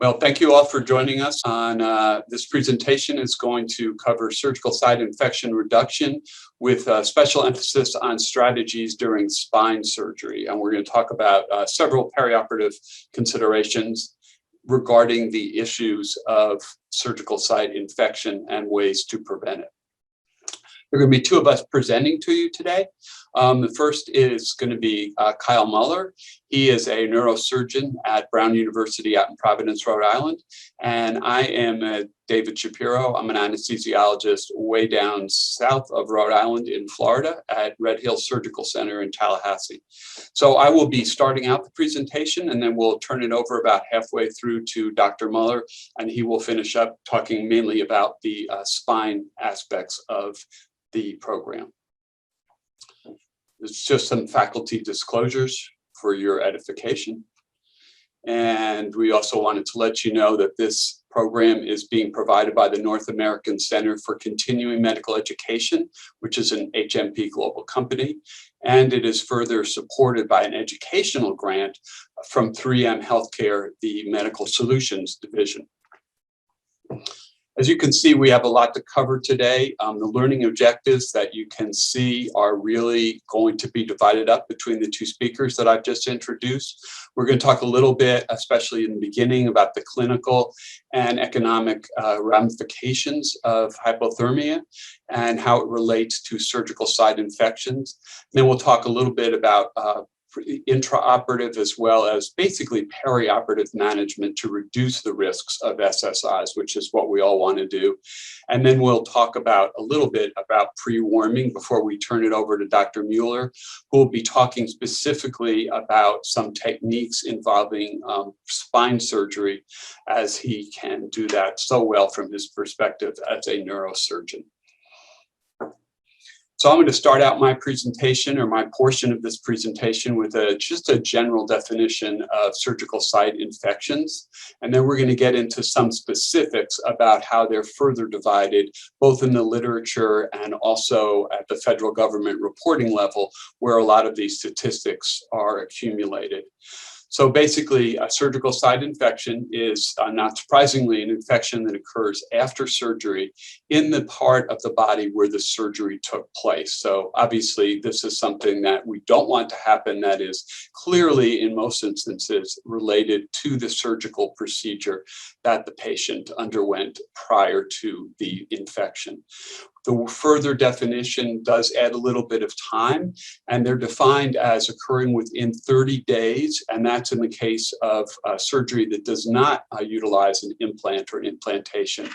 Well, thank you all for joining us on this presentation. Is going to cover surgical site infection reduction with special emphasis on strategies during spine surgery. And we're going to talk about several perioperative considerations regarding the issues of surgical site infection and ways to prevent it. There are going to be two of us presenting to you today. The first is going to be Kyle Muller. He is a neurosurgeon at Brown University out in Providence, Rhode Island. And I am David Shapiro. I'm an anesthesiologist way down south of Rhode Island in Florida at Red Hill Surgical Center in Tallahassee. So I will be starting out the presentation, and then we'll turn it over about halfway through to Dr. Muller, and he will finish up talking mainly about the spine aspects of the program. It's just some faculty disclosures for your edification. And we also wanted to let you know that this program is being provided by the North American Center for Continuing Medical Education, which is an HMP global company. And it is further supported by an educational grant from 3M Healthcare, the Medical Solutions Division. As you can see, we have a lot to cover today. The learning objectives that you can see are really going to be divided up between the two speakers that I've just introduced. We're going to talk a little bit, especially in the beginning, about the clinical and economic ramifications of hypothermia and how it relates to surgical site infections. Then we'll talk a little bit about intraoperative as well as basically perioperative management to reduce the risks of SSIs, which is what we all want to do. And then we'll talk about a little bit about pre-warming before we turn it over to Dr. Mueller, who will be talking specifically about some techniques involving spine surgery, as he can do that so well from his perspective as a neurosurgeon. So I'm going to start out my presentation, or my portion of this presentation, with just a general definition of surgical site infections. And then we're going to get into some specifics about how they're further divided, both in the literature and also at the federal government reporting level, where a lot of these statistics are accumulated. So basically, a surgical site infection is, not surprisingly, an infection that occurs after surgery in the part of the body where the surgery took place. So obviously, this is something that we don't want to happen, that is clearly, in most instances, related to the surgical procedure that the patient underwent prior to the infection. The further definition does add a little bit of time, and they're defined as occurring within 30 days, and that's in the case of surgery that does not utilize an implant or implantation.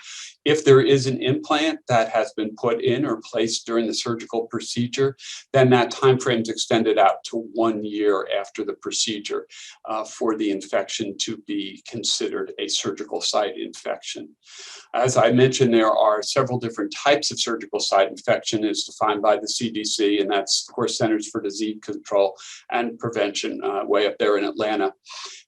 If there is an implant that has been put in or placed during the surgical procedure, then that time frame is extended out to 1 year after the procedure for the infection to be considered a surgical site infection. As I mentioned, there are several different types of surgical site infection as defined by the CDC, and that's, of course, Centers for Disease Control and Prevention way up there in Atlanta.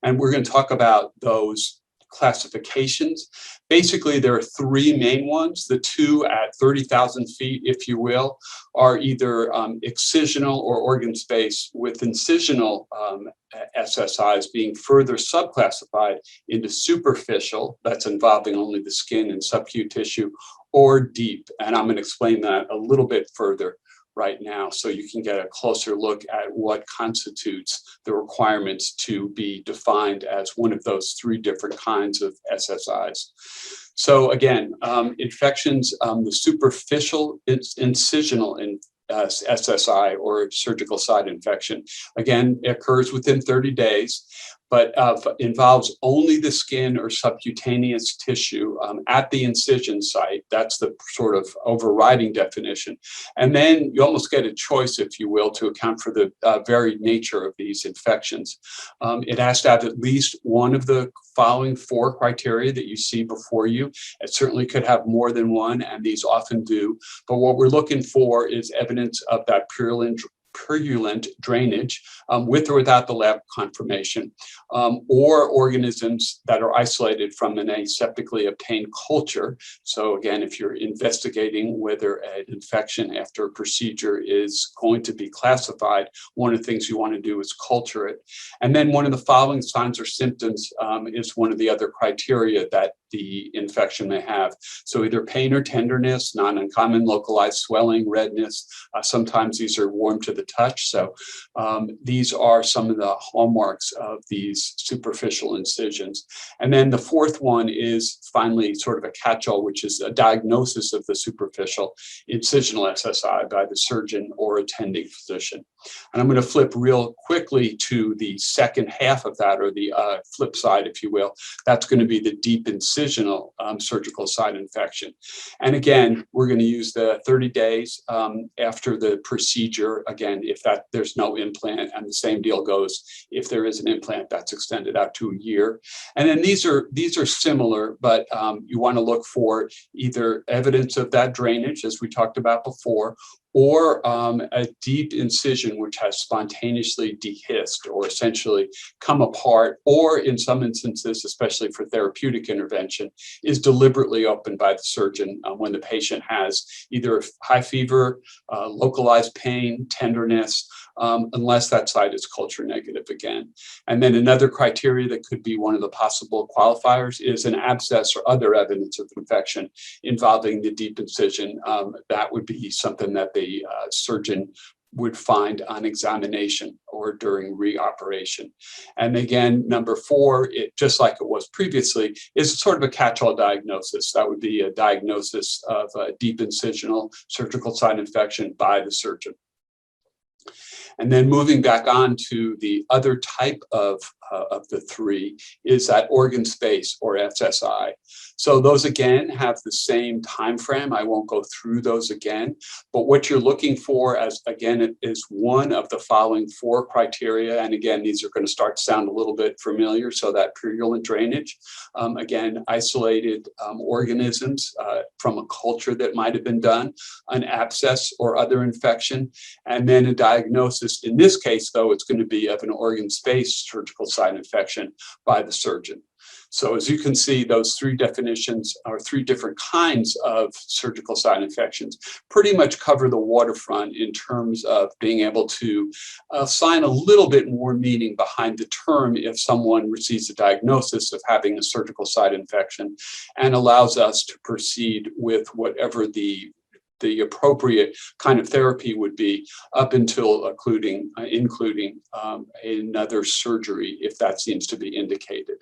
And we're going to talk about those classifications. Basically, there are three main ones. The two at 30,000 feet, if you will, are either excisional or organ space, with incisional SSIs being further subclassified into superficial, that's involving only the skin and subcutaneous tissue, or deep. And I'm going to explain that a little bit further right now, so you can get a closer look at what constitutes the requirements to be defined as one of those three different kinds of SSIs. So again, infections, the superficial incisional SSI, or surgical site infection, again, occurs within 30 days, but involves only the skin or subcutaneous tissue at the incision site. That's the sort of overriding definition. And then you almost get a choice, if you will, to account for the varied nature of these infections. It has to have at least one of the following four criteria that you see before you. It certainly could have more than one, and these often do. But what we're looking for is evidence of that purulent drainage with or without the lab confirmation, or organisms that are isolated from an aseptically obtained culture. So again, if you're investigating whether an infection after a procedure is going to be classified, one of the things you want to do is culture it. And then one of the following signs or symptoms is one of the other criteria that the infection may have. So either pain or tenderness, not uncommon localized swelling, redness. Sometimes these are warm to the touch. So these are some of the hallmarks of these superficial incisions. And then the fourth one is finally sort of a catch-all, which is a diagnosis of the superficial incisional SSI by the surgeon or attending physician. And I'm going to flip real quickly to the second half of that, or the flip side, if you will. That's going to be the deep incisional surgical site infection. And again, we're going to use the 30 days after the procedure. Again, if there's no implant, and the same deal goes if there is an implant, that's extended out to a year. And then these are similar, but you want to look for either evidence of that drainage, as we talked about before, or a deep incision which has spontaneously dehisced, or essentially come apart, or in some instances, especially for therapeutic intervention, is deliberately opened by the surgeon when the patient has either high fever, localized pain, tenderness, unless that site is culture negative again. And then another criteria that could be one of the possible qualifiers is an abscess or other evidence of infection involving the deep incision. That would be something that the surgeon would find on examination or during reoperation. And again, number four, just like it was previously, is sort of a catch-all diagnosis. That would be a diagnosis of a deep incisional surgical site infection by the surgeon. And then moving back on to the other type of the three is that organ space, or SSI. So those again have the same time frame. I won't go through those again, but what you're looking for, as again, is one of the following four criteria. And again, these are going to start to sound a little bit familiar. So that purulent drainage, again, isolated organisms from a culture that might have been done, an abscess or other infection, and then a diagnosis. In this case, though, it's going to be of an organ space surgical site infection by the surgeon. So as you can see, those three definitions, or three different kinds of surgical site infections, pretty much cover the waterfront in terms of being able to assign a little bit more meaning behind the term if someone receives a diagnosis of having a surgical site infection, and allows us to proceed with whatever the appropriate kind of therapy would be, up until including another surgery if that seems to be indicated.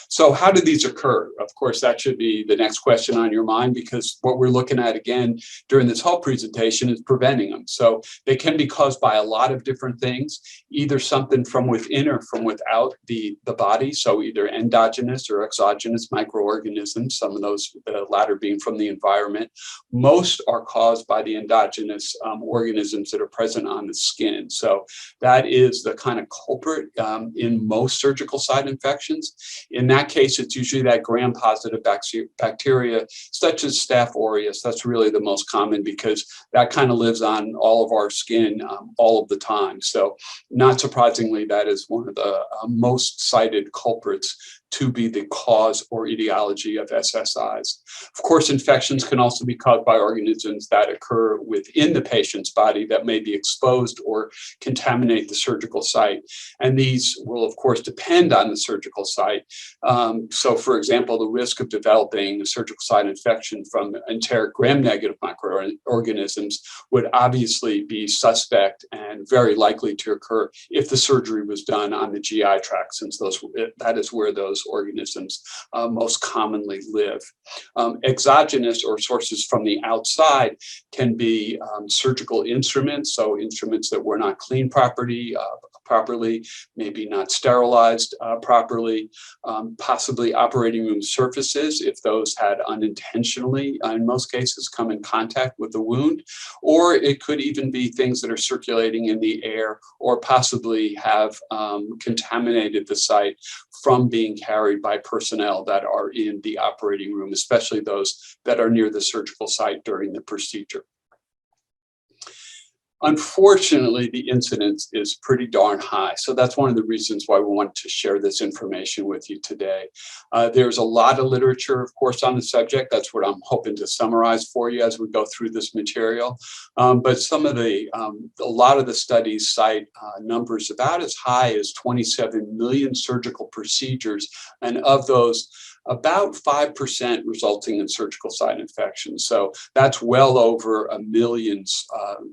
So how do these occur? Of course, that should be the next question on your mind, because what we're looking at again during this whole presentation is preventing them. So they can be caused by a lot of different things, either something from within or from without the body. So either endogenous or exogenous microorganisms, some of those, the latter being from the environment. Most are caused by the endogenous organisms that are present on the skin. So that is the kind of culprit in most surgical site infections. In that case, it's usually that gram-positive bacteria, such as Staph aureus. That's really the most common, because that kind of lives on all of our skin all of the time. So not surprisingly, that is one of the most cited culprits to be the cause or etiology of SSIs. Of course, infections can also be caused by organisms that occur within the patient's body that may be exposed or contaminate the surgical site. And these will, of course, depend on the surgical site. So, for example, the risk of developing a surgical site infection from enteric gram-negative microorganisms would obviously be suspect and very likely to occur if the surgery was done on the GI tract, since that is where those organisms most commonly live. Exogenous, or sources from the outside, can be surgical instruments, so instruments that were not cleaned properly, maybe not sterilized properly, possibly operating room surfaces, if those had unintentionally, in most cases, come in contact with the wound, or it could even be things that are circulating in the air, or possibly have contaminated the site from being carried by personnel that are in the operating room, especially those that are near the surgical site during the procedure. Unfortunately, the incidence is pretty darn high. So that's one of the reasons why we want to share this information with you today. There's a lot of literature, of course, on the subject. That's what I'm hoping to summarize for you as we go through this material. But a lot of the studies cite numbers about as high as 27 million surgical procedures. And of those, about 5% resulting in surgical site infections. So that's well over 1 million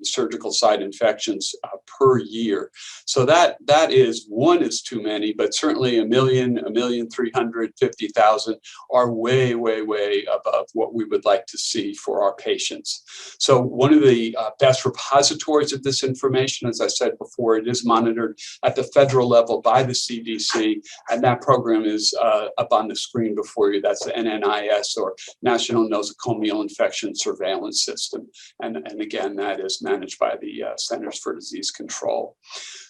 surgical site infections per year. So that is, one is too many, but certainly 1,350,000 are way, way, way above what we would like to see for our patients. So one of the best repositories of this information, as I said before, it is monitored at the federal level by the CDC, and that program is up on the screen before you. That's the NNIS, or National Nosocomial Infection Surveillance System. And again, that is managed by the Centers for Disease Control.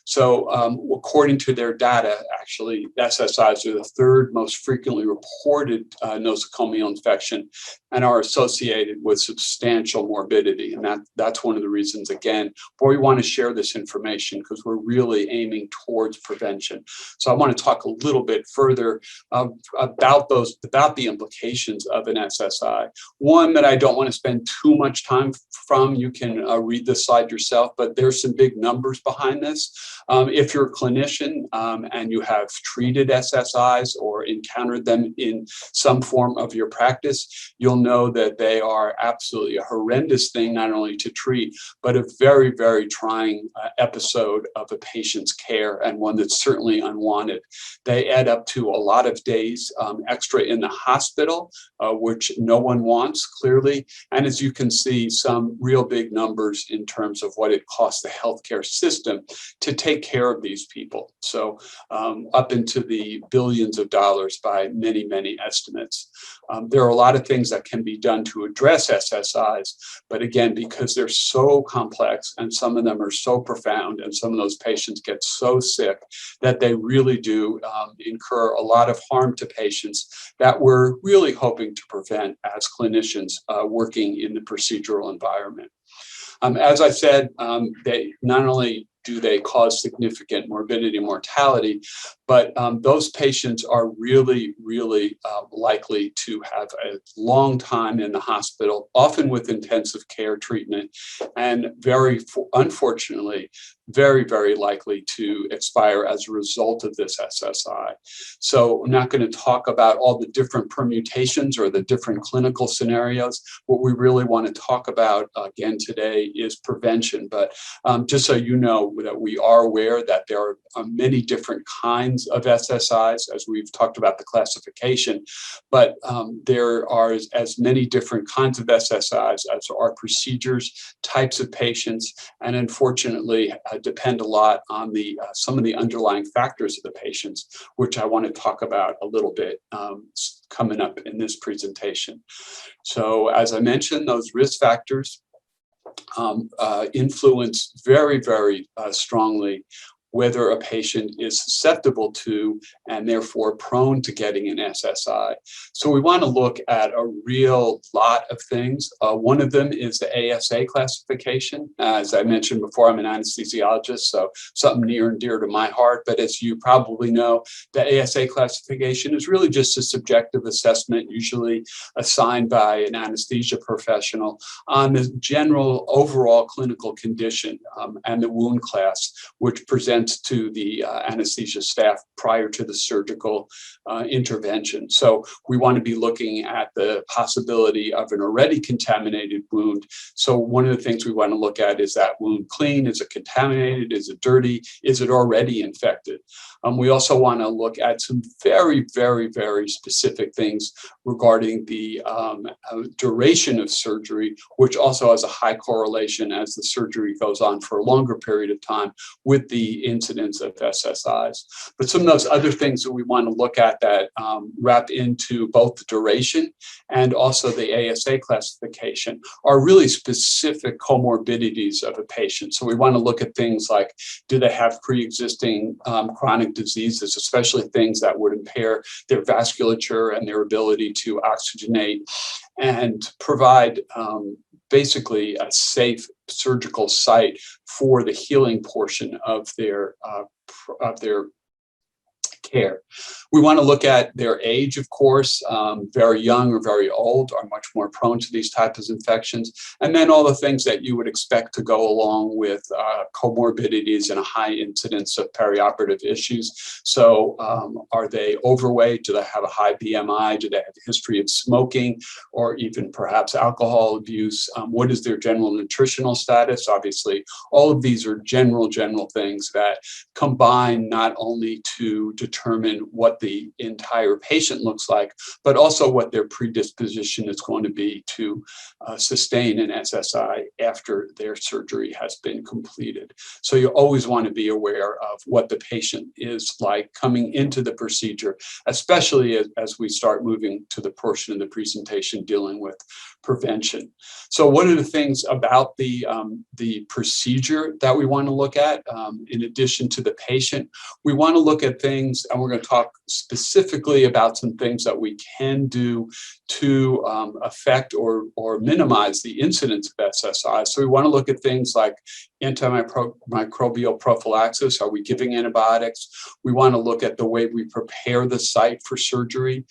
So according to their data, actually, SSIs are the third most frequently reported nosocomial infection and are associated with substantial morbidity. And that's one of the reasons, again, why we want to share this information, because we're really aiming towards prevention. So I want to talk a little bit further about the implications of an SSI. One that I don't want to spend too much time from, you can read this slide yourself, but there's some big numbers behind this. If you're a clinician and you have treated SSIs or encountered them in some form of your practice, you'll know that they are absolutely a horrendous thing, not only to treat, but a very, very trying episode of a patient's care, and one that's certainly unwanted. They add up to a lot of days extra in the hospital, which no one wants, clearly. And as you can see, some real big numbers in terms of what it costs the healthcare system to take care of these people. So up into the billions of dollars by many, many estimates. There are a lot of things that can be done to address SSIs, but again, because they're so complex and some of them are so profound and some of those patients get so sick that they really do incur a lot of harm to patients that we're really hoping to prevent as clinicians working in the procedural environment. As I said, they not only do they cause significant morbidity and mortality, but those patients are really, really likely to have a long time in the hospital, often with intensive care treatment, and unfortunately, very, very likely to expire as a result of this SSI. So I'm not going to talk about all the different permutations or the different clinical scenarios. What we really want to talk about again today is prevention. But just so you know that we are aware that there are many different kinds of SSIs, as we've talked about the classification, but there are as many different kinds of SSIs as there are procedures, types of patients, and unfortunately depend a lot on some of the underlying factors of the patients, which I want to talk about a little bit coming up in this presentation. So as I mentioned, those risk factors influence very, very strongly whether a patient is susceptible to and therefore prone to getting an SSI. So we want to look at a real lot of things. One of them is the ASA classification. As I mentioned before, I'm an anesthesiologist, so something near and dear to my heart. But as you probably know, the ASA classification is really just a subjective assessment, usually assigned by an anesthesia professional, on the general overall clinical condition and the wound class, which presents to the anesthesia staff prior to the surgical intervention. So we want to be looking at the possibility of an already contaminated wound. So one of the things we want to look at, is that wound clean? Is it contaminated? Is it dirty? Is it already infected? We also want to look at some very, very, very specific things regarding the duration of surgery, which also has a high correlation as the surgery goes on for a longer period of time with the incidence of SSIs. But some of those other things that we want to look at that wrap into both the duration and also the ASA classification are really specific comorbidities of a patient. So we want to look at things like, do they have pre-existing chronic diseases, especially things that would impair their vasculature and their ability to oxygenate and provide basically a safe surgical site for the healing portion of their care. We want to look at their age, of course. Very young or very old are much more prone to these types of infections. And then all the things that you would expect to go along with comorbidities and a high incidence of perioperative issues. So are they overweight? Do they have a high BMI? Do they have a history of smoking or even perhaps alcohol abuse? What is their general nutritional status? Obviously, all of these are general things that combine not only to determine what the entire patient looks like, but also what their predisposition is going to be to sustain an SSI after their surgery has been completed. So you always want to be aware of what the patient is like coming into the procedure, especially as we start moving to the portion of the presentation dealing with prevention. So what are the things about the procedure that we want to look at? In addition to the patient, we want to look at things, and we're going to talk specifically about some things that we can do to affect or minimize the incidence of SSI. So we want to look at things like antimicrobial prophylaxis. Are we giving antibiotics? We want to look at the way we prepare the site for surgery.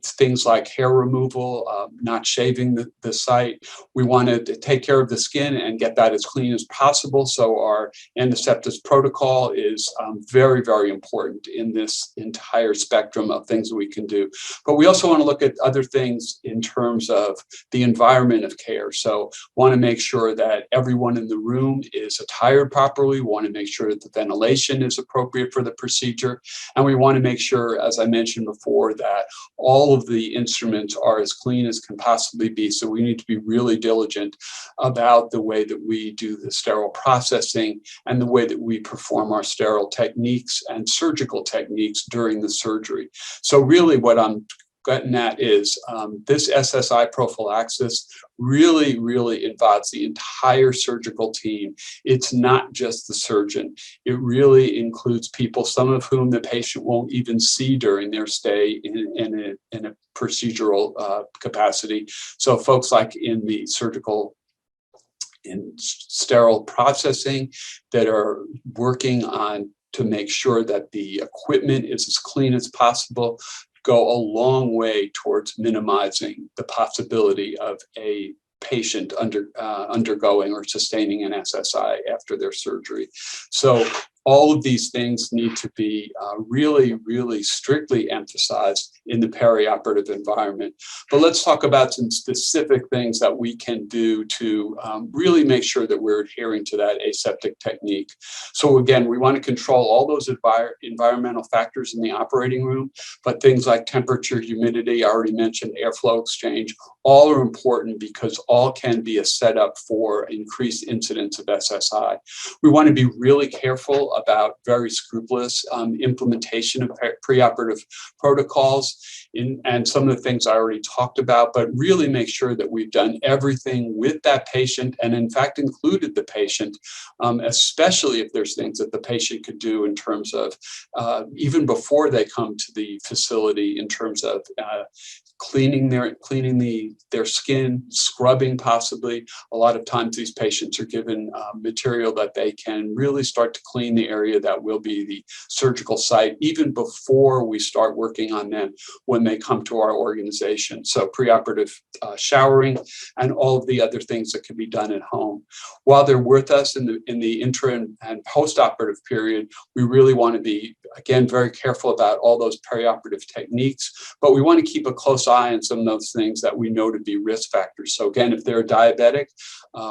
Things like hair removal, not shaving the site. We want to take care of the skin and get that as clean as possible. So our antiseptic protocol is very, very important in this entire spectrum of things that we can do. But we also want to look at other things in terms of the environment of care. So want to make sure that everyone in the room is attired properly. We want to make sure that the ventilation is appropriate for the procedure. And we want to make sure, as I mentioned before, that all of the instruments are as clean as can possibly be. So we need to be really diligent about the way that we do the sterile processing and the way that we perform our sterile techniques and surgical techniques during the surgery. So really what I'm getting at is this SSI prophylaxis really involves the entire surgical team. It's not just the surgeon. It really includes people, some of whom the patient won't even see during their stay in a procedural capacity. So folks like in the surgical and sterile processing that are working on to make sure that the equipment is as clean as possible go a long way towards minimizing the possibility of a patient undergoing or sustaining an SSI after their surgery. So all of these things need to be really strictly emphasized in the perioperative environment. But let's talk about some specific things that we can do to really make sure that we're adhering to that aseptic technique. So again, we want to control all those environmental factors in the operating room, but things like temperature, humidity, I already mentioned airflow exchange, all are important because all can be a setup for increased incidence of SSI. We want to be really careful about very scrupulous implementation of preoperative protocols and some of the things I already talked about, but really make sure that we've done everything with that patient and in fact included the patient, especially if there's things that the patient could do in terms of even before they come to the facility in terms of cleaning their skin, scrubbing possibly. A lot of times these patients are given material that they can really start to clean the area that will be the surgical site even before we start working on them when they come to our organization. So preoperative showering and all of the other things that can be done at home. While they're with us in the intra and post-operative period, we really want to be, again, very careful about all those perioperative techniques, but we want to keep a close eye on some of those things that we know to be risk factors. So again, if they're diabetic,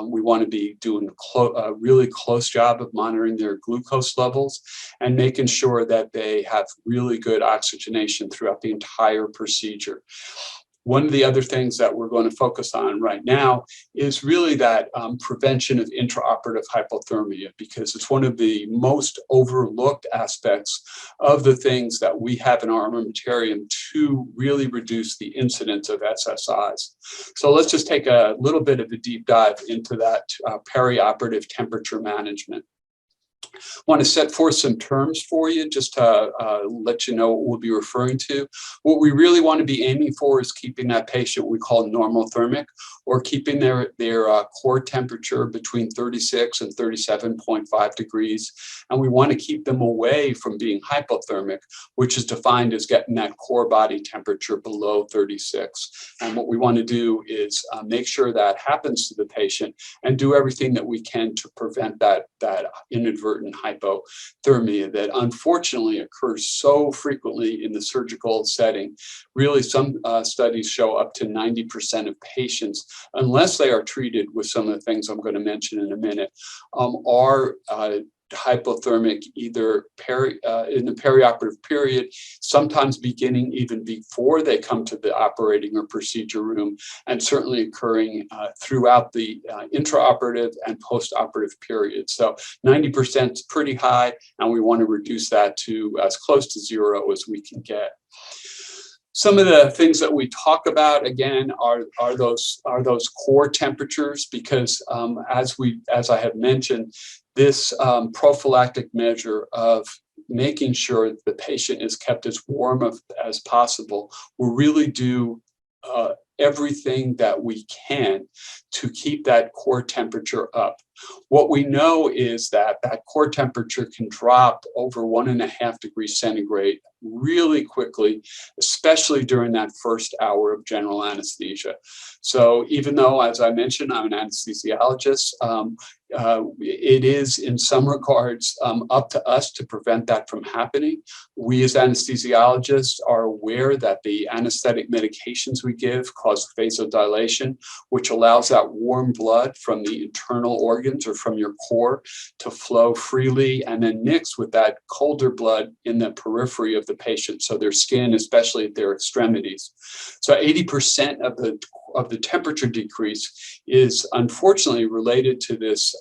we want to be doing a really close job of monitoring their glucose levels and making sure that they have really good oxygenation throughout the entire procedure. One of the other things that we're going to focus on right now is really that prevention of intraoperative hypothermia, because it's one of the most overlooked aspects of the things that we have in our armamentarium to really reduce the incidence of SSIs. So let's just take a little bit of a deep dive into that perioperative temperature management. Want to set forth some terms for you just to let you know what we'll be referring to. What we really want to be aiming for is keeping that patient we call normothermic, or keeping their core temperature between 36 and 37.5 degrees. And we want to keep them away from being hypothermic, which is defined as getting that core body temperature below 36. And what we want to do is make sure that happens to the patient and do everything that we can to prevent that inadvertent hypothermia that unfortunately occurs so frequently in the surgical setting. Really, some studies show up to 90% of patients, unless they are treated with some of the things I'm going to mention in a minute, are hypothermic either in the perioperative period, sometimes beginning even before they come to the operating or procedure room, and certainly occurring throughout the intraoperative and postoperative period. So 90% is pretty high, and we want to reduce that to as close to zero as we can get. Some of the things that we talk about again are those core temperatures, because as I have mentioned, this prophylactic measure of making sure that the patient is kept as warm as possible will really do everything that we can to keep that core temperature up. What we know is that core temperature can drop over 1.5 degrees centigrade really quickly, especially during that first hour of general anesthesia. So even though, as I mentioned, I'm an anesthesiologist, it is in some regards up to us to prevent that from happening. We as anesthesiologists are aware that the anesthetic medications we give cause vasodilation, which allows that warm blood from the internal organs or from your core to flow freely and then mix with that colder blood in the periphery of the patient, so their skin, especially at their extremities. So 80% of the temperature decrease is unfortunately related to this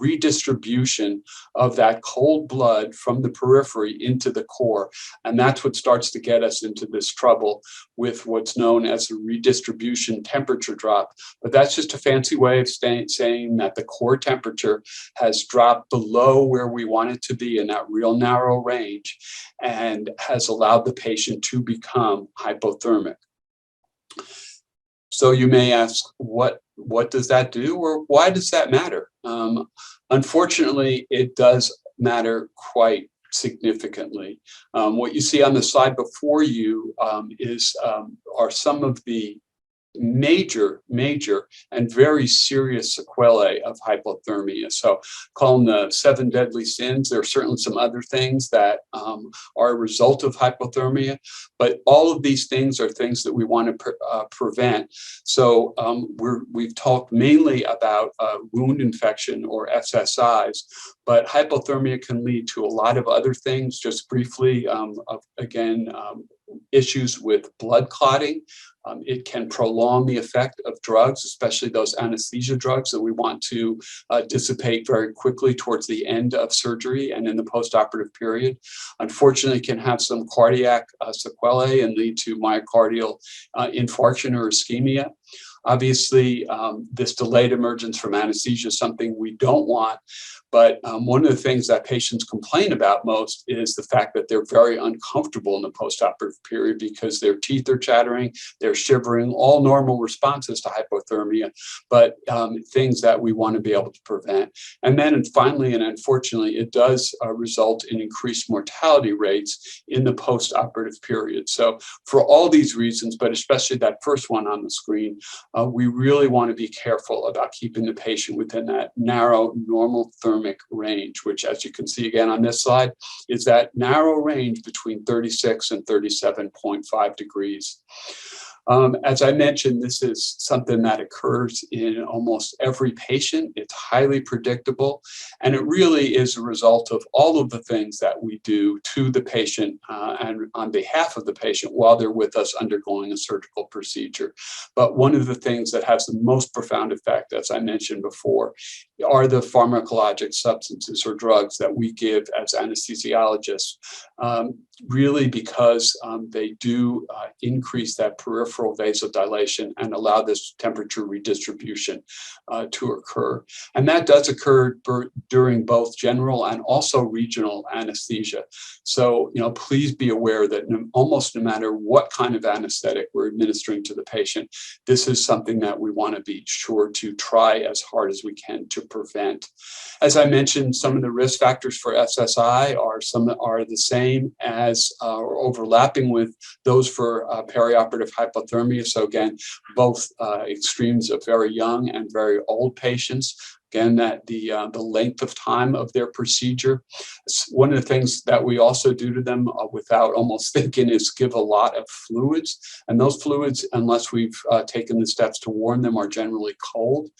redistribution of that cold blood from the periphery into the core. And that's what starts to get us into this trouble with what's known as a redistribution temperature drop. But that's just a fancy way of saying that the core temperature has dropped below where we want it to be in that real narrow range, and has allowed the patient to become hypothermic. So you may ask, what does that do, or why does that matter? Unfortunately, it does matter quite significantly. What you see on the slide before you are some of the major and very serious sequelae of hypothermia. So call them the 7 deadly sins. There are certainly some other things that are a result of hypothermia, but all of these things are things that we want to prevent. So we've talked mainly about wound infection or SSIs, but hypothermia can lead to a lot of other things. Just briefly, issues with blood clotting. It can prolong the effect of drugs, especially those anesthesia drugs that we want to dissipate very quickly towards the end of surgery and in the postoperative period. Unfortunately, it can have some cardiac sequelae and lead to myocardial infarction or ischemia. Obviously, this delayed emergence from anesthesia is something we don't want. But one of the things that patients complain about most is the fact that they're very uncomfortable in the postoperative period because their teeth are chattering, they're shivering, all normal responses to hypothermia, but things that we want to be able to prevent. And then finally, and unfortunately, it does result in increased mortality rates in the postoperative period. So for all these reasons, but especially that first one on the screen, we really want to be careful about keeping the patient within that narrow normal thermic range, which, as you can see again on this slide, is that narrow range between 36 and 37.5 degrees. As I mentioned, this is something that occurs in almost every patient. It's highly predictable, and it really is a result of all of the things that we do to the patient and on behalf of the patient while they're with us undergoing a surgical procedure. But one of the things that has the most profound effect, as I mentioned before, are the pharmacologic substances or drugs that we give as anesthesiologists, really because they do increase that peripheral vasodilation and allow this temperature redistribution to occur. And that does occur during both general and also regional anesthesia. So, please be aware that almost no matter what kind of anesthetic we're administering to the patient, this is something that we want to be sure to try as hard as we can to prevent. As I mentioned, some of the risk factors for SSI are the same as or overlapping with those for perioperative hypothermia. So again, both extremes of very young and very old patients. Again, that the length of time of their procedure. One of the things that we also do to them without almost thinking is give a lot of fluids. And those fluids, unless we've taken the steps to warm them, are generally cold.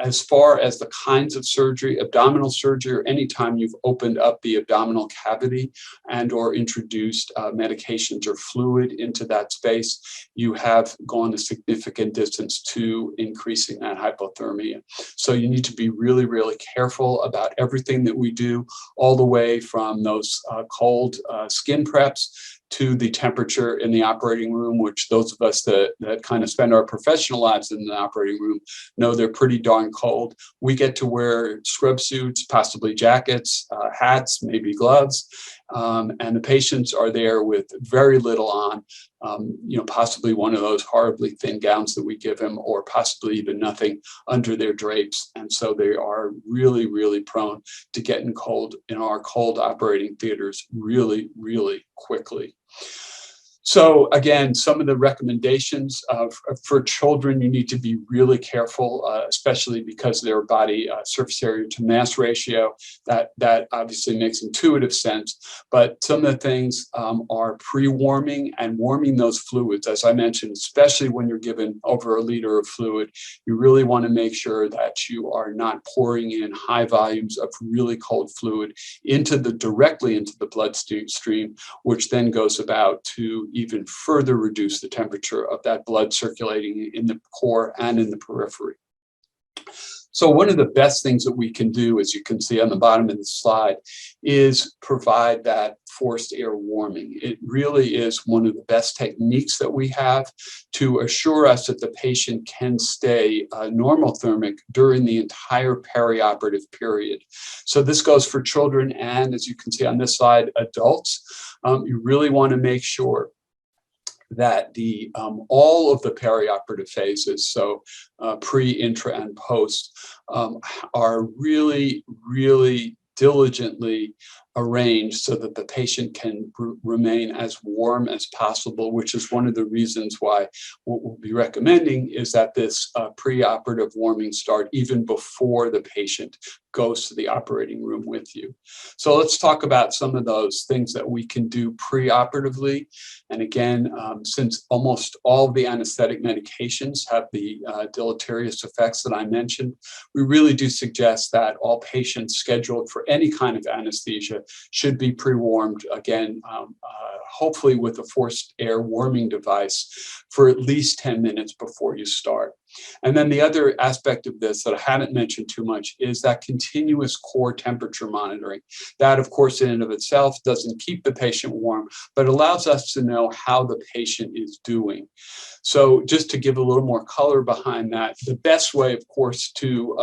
As far as the kinds of surgery, abdominal surgery, or anytime you've opened up the abdominal cavity and or introduced medications or fluid into that space, you have gone a significant distance to increasing that hypothermia. So you need to be really, really careful about everything that we do, all the way from those cold skin preps to the temperature in the operating room, which those of us that kind of spend our professional lives in the operating room know they're pretty darn cold. We get to wear scrub suits, possibly jackets, hats, maybe gloves, and the patients are there with very little on, possibly one of those horribly thin gowns that we give them, or possibly even nothing under their drapes. And so they are really, really prone to getting cold in our cold operating theaters really, really quickly. So again, some of the recommendations for children, you need to be really careful, especially because their body surface area to mass ratio. That obviously makes intuitive sense. But some of the things are pre-warming and warming those fluids. As I mentioned, especially when you're given over a liter of fluid, you really want to make sure that you are not pouring in high volumes of really cold fluid directly into the bloodstream, which then goes about to even further reduce the temperature of that blood circulating in the core and in the periphery. So one of the best things that we can do, as you can see on the bottom of the slide, is provide that forced air warming. It really is one of the best techniques that we have to assure us that the patient can stay normothermic during the entire perioperative period. So this goes for children and, as you can see on this slide, adults. You really want to make sure that all of the perioperative phases, so pre, intra, and post, are really, really diligently arranged so that the patient can remain as warm as possible, which is one of the reasons why what we'll be recommending is that this preoperative warming start even before the patient goes to the operating room with you. So let's talk about some of those things that we can do preoperatively. And again, since almost all the anesthetic medications have the deleterious effects that I mentioned, we really do suggest that all patients scheduled for any kind of anesthesia should be pre-warmed, again, hopefully with a forced air warming device for at least 10 minutes before you start. And then the other aspect of this that I haven't mentioned too much is that continuous core temperature monitoring. That, of course, in and of itself doesn't keep the patient warm, but allows us to know how the patient is doing. So just to give a little more color behind that, the best way, of course, to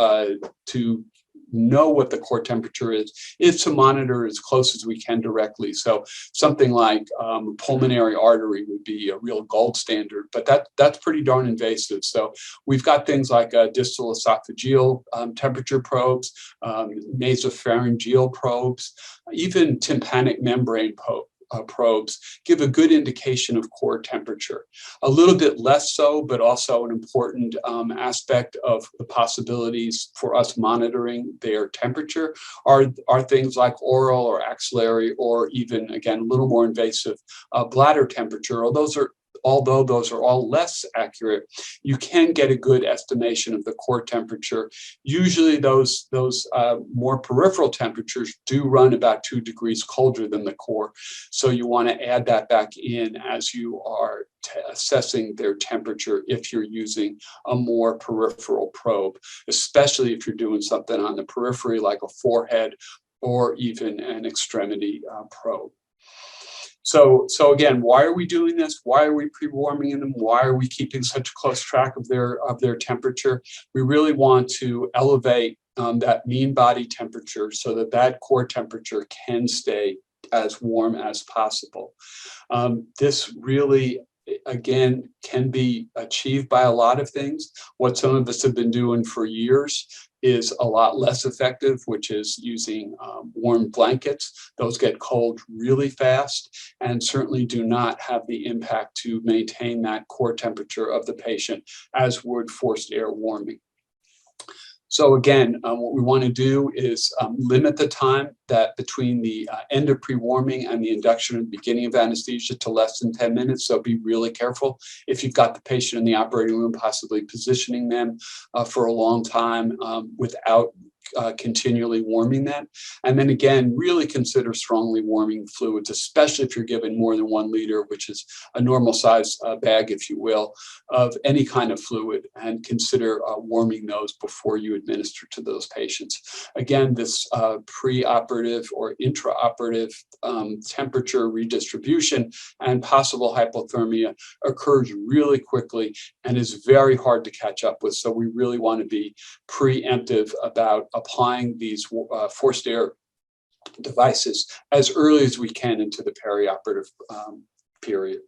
know what the core temperature is to monitor as close as we can directly. So something like pulmonary artery would be a real gold standard, but that's pretty darn invasive. So we've got things like distal esophageal temperature probes, nasopharyngeal probes, even tympanic membrane probes give a good indication of core temperature. A little bit less so, but also an important aspect of the possibilities for us monitoring their temperature are things like oral or axillary, or even, again, a little more invasive bladder temperature. Those although those are all less accurate, you can get a good estimation of the core temperature. Usually those more peripheral temperatures do run about 2 degrees colder than the core. So you want to add that back in as you are assessing their temperature if you're using a more peripheral probe, especially if you're doing something on the periphery like a forehead or even an extremity probe. So again, why are we doing this? Why are we pre-warming them? Why are we keeping such close track of their temperature? We really want to elevate that mean body temperature so that that core temperature can stay as warm as possible. This really, again, can be achieved by a lot of things. What some of us have been doing for years is a lot less effective, which is using warm blankets. Those get cold really fast and certainly do not have the impact to maintain that core temperature of the patient as would forced air warming. So again, what we want to do is limit the time that between the end of pre-warming and the induction and beginning of anesthesia to less than 10 minutes. So be really careful if you've got the patient in the operating room, possibly positioning them for a long time without continually warming them. And then again, really consider strongly warming fluids, especially if you're given more than 1 liter, which is a normal size bag, if you will, of any kind of fluid, and consider warming those before you administer to those patients. Again, this preoperative or intraoperative temperature redistribution and possible hypothermia occurs really quickly and is very hard to catch up with. So we really want to be preemptive about applying these forced air devices as early as we can into the perioperative period.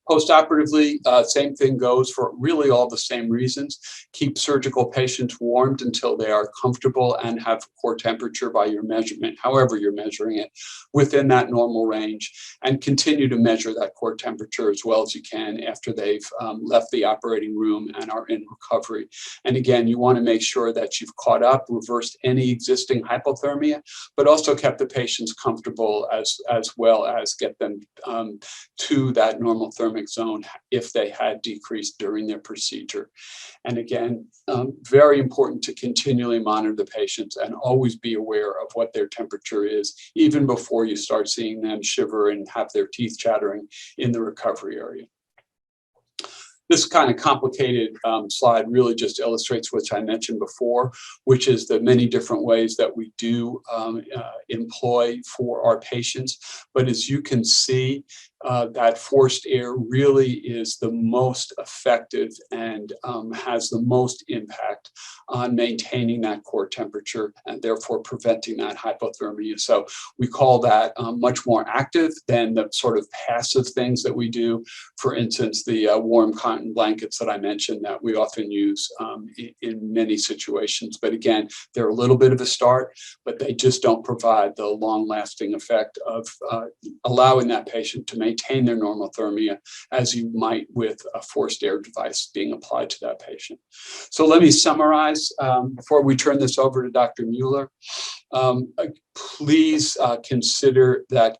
Postoperatively, same thing goes for really all the same reasons. Keep surgical patients warmed until they are comfortable and have core temperature by your measurement, however you're measuring it, within that normal range, and continue to measure that core temperature as well as you can after they've left the operating room and are in recovery. And again, you want to make sure that you've caught up, reversed any existing hypothermia, but also kept the patients comfortable as well as get them to that normal thermic zone if they had decreased during their procedure. And again, very important to continually monitor the patients and always be aware of what their temperature is, even before you start seeing them shiver and have their teeth chattering in the recovery area. This kind of complicated slide really just illustrates what I mentioned before, which is the many different ways that we do employ for our patients. But as you can see, that forced air really is the most effective and has the most impact on maintaining that core temperature and therefore preventing that hypothermia. So we call that much more active than the sort of passive things that we do. For instance, the warm cotton blankets that I mentioned that we often use in many situations. But again, they're a little bit of a start, but they just don't provide the long-lasting effect of allowing that patient to maintain their normal thermia as you might with a forced air device being applied to that patient. So let me summarize before we turn this over to Dr. Mueller. Please consider that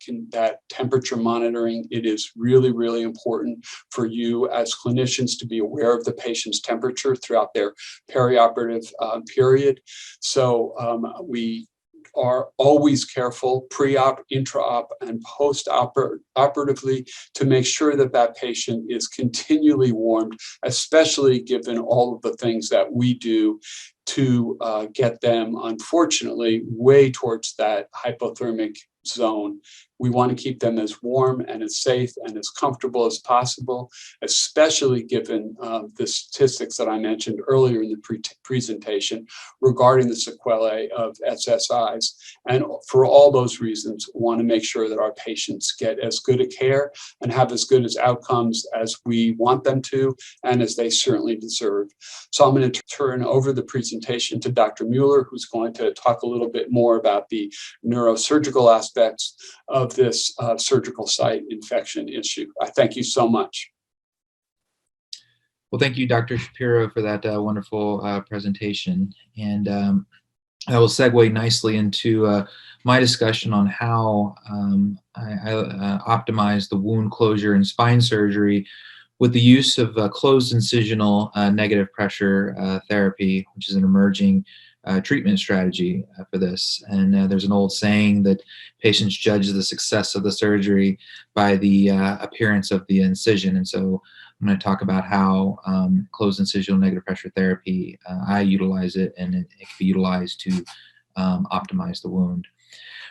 temperature monitoring. It is really, really important for you as clinicians to be aware of the patient's temperature throughout their perioperative period. So we are always careful pre-op, intra-op, and post-operatively to make sure that that patient is continually warmed, especially given all of the things that we do to get them, unfortunately, way towards that hypothermic zone. We want to keep them as warm and as safe and as comfortable as possible, especially given the statistics that I mentioned earlier in the presentation regarding the sequelae of SSIs. And for all those reasons, we want to make sure that our patients get as good a care and have as good as outcomes as we want them to and as they certainly deserve. So I'm going to turn over the presentation to Dr. Mueller, who's going to talk a little bit more about the neurosurgical aspects of this surgical site infection issue. I thank you so much. Well, thank you, Dr. Shapiro, for that wonderful presentation. And that will segue nicely into my discussion on how I optimize the wound closure in spine surgery with the use of closed incisional negative pressure therapy, which is an emerging treatment strategy for this. And there's an old saying that patients judge the success of the surgery by the appearance of the incision. And so I'm going to talk about how closed incisional negative pressure therapy, I utilize it, and it can be utilized to optimize the wound.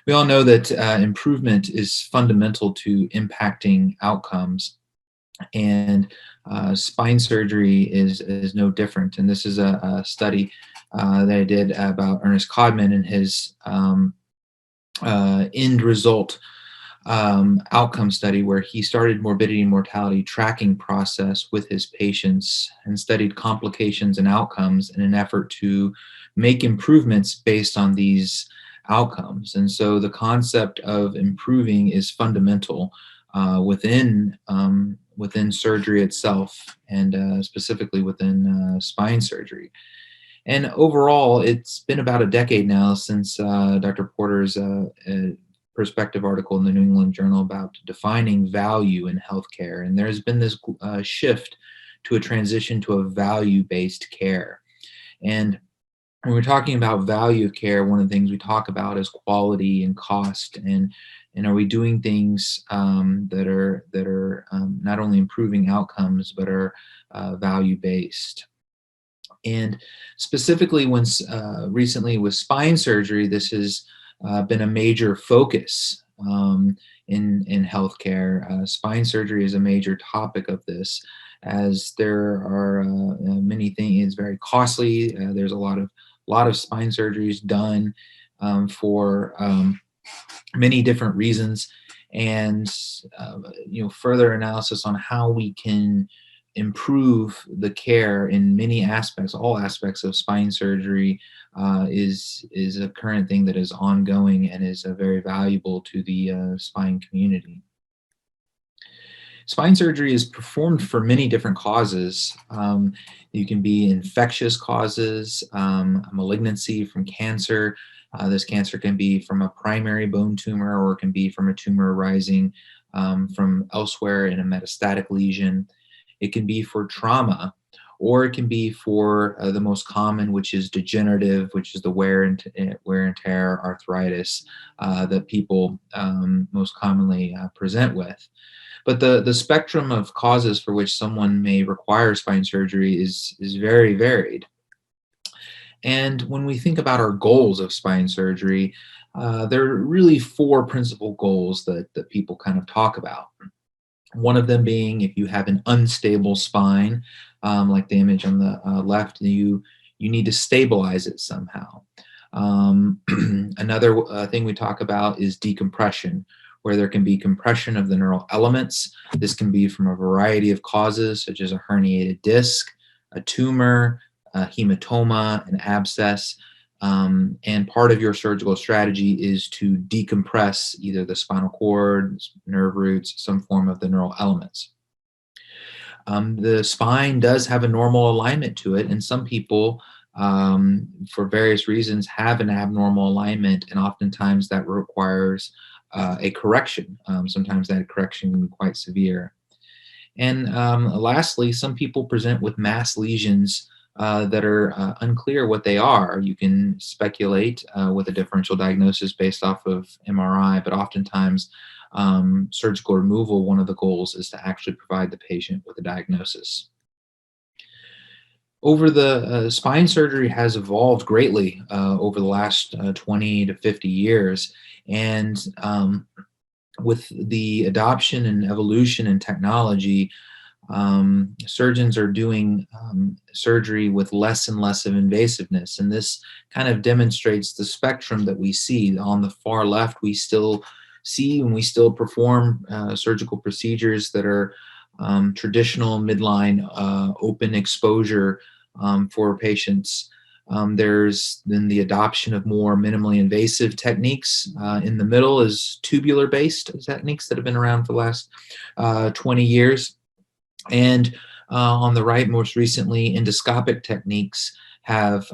We all know that improvement is fundamental to impacting outcomes, and spine surgery is no different. And this is a study that I did about Ernest Codman and his end result outcome study, where he started morbidity and mortality tracking process with his patients and studied complications and outcomes in an effort to make improvements based on these outcomes. And so the concept of improving is fundamental within surgery itself, and specifically within spine surgery. And overall, it's been about a decade now since Dr. Porter's perspective article in the New England Journal about defining value in healthcare. And there's been this shift to a transition to a value-based care. And when we're talking about value of care, one of the things we talk about is quality and cost, and are we doing things that are not only improving outcomes but are value based. And specifically, when recently with spine surgery, this has been a major focus in healthcare. Spine surgery is a major topic of this, as there are many things. It's very costly. There's a lot of spine surgeries done for many different reasons, and further analysis on how we can improve the care in many aspects, all aspects of spine surgery, is a current thing that is ongoing and is very valuable to the spine community. Spine surgery is performed for many different causes. You can be infectious causes, malignancy from cancer. This cancer can be from a primary bone tumor, or it can be from a tumor arising from elsewhere in a metastatic lesion. It can be for trauma, or it can be for the most common, which is degenerative, which is the wear and tear arthritis that people most commonly present with. But the spectrum of causes for which someone may require spine surgery is very varied. And when we think about our goals of spine surgery, there are really four principal goals that people kind of talk about. One of them being, if you have an unstable spine, like the image on the left, you need to stabilize it somehow. Another thing we talk about is decompression, where there can be compression of the neural elements. This can be from a variety of causes, such as a herniated disc, a tumor, a hematoma, an abscess. And part of your surgical strategy is to decompress either the spinal cord, nerve roots, some form of the neural elements. The spine does have a normal alignment to it, and some people, for various reasons, have an abnormal alignment, and oftentimes that requires a correction. Sometimes that correction can be quite severe. And lastly, some people present with mass lesions that are unclear what they are. You can speculate with a differential diagnosis based off of MRI, but oftentimes surgical removal, one of the goals is to actually provide the patient with a diagnosis. Over the spine surgery has evolved greatly over the last 20 to 50 years. And with the adoption and evolution in technology, surgeons are doing surgery with less and less of invasiveness. And this kind of demonstrates the spectrum that we see. On the far left, we still see and we still perform surgical procedures that are traditional midline open exposure for patients. There's then the adoption of more minimally invasive techniques. In the middle is tubular-based techniques that have been around for the last 20 years. And on the right, most recently, endoscopic techniques have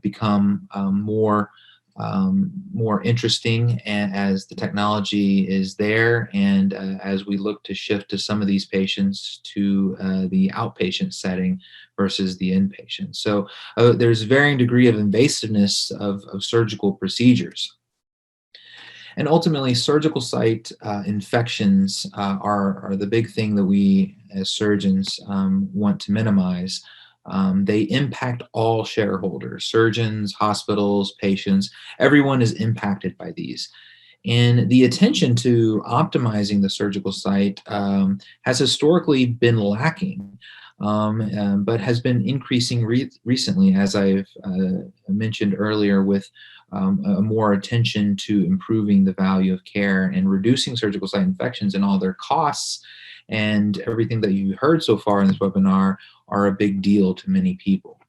become more interesting, and as the technology is there, and as we look to shift to some of these patients to the outpatient setting versus the inpatient. So there's varying degree of invasiveness of surgical procedures. And ultimately, surgical site infections are the big thing that we as surgeons want to minimize. They impact all shareholders, surgeons, hospitals, patients. Everyone is impacted by these. And the attention to optimizing the surgical site has historically been lacking, but has been increasing recently, as I've mentioned earlier, with a more attention to improving the value of care and reducing surgical site infections and all their costs. And everything that you heard so far in this webinar are a big deal to many people.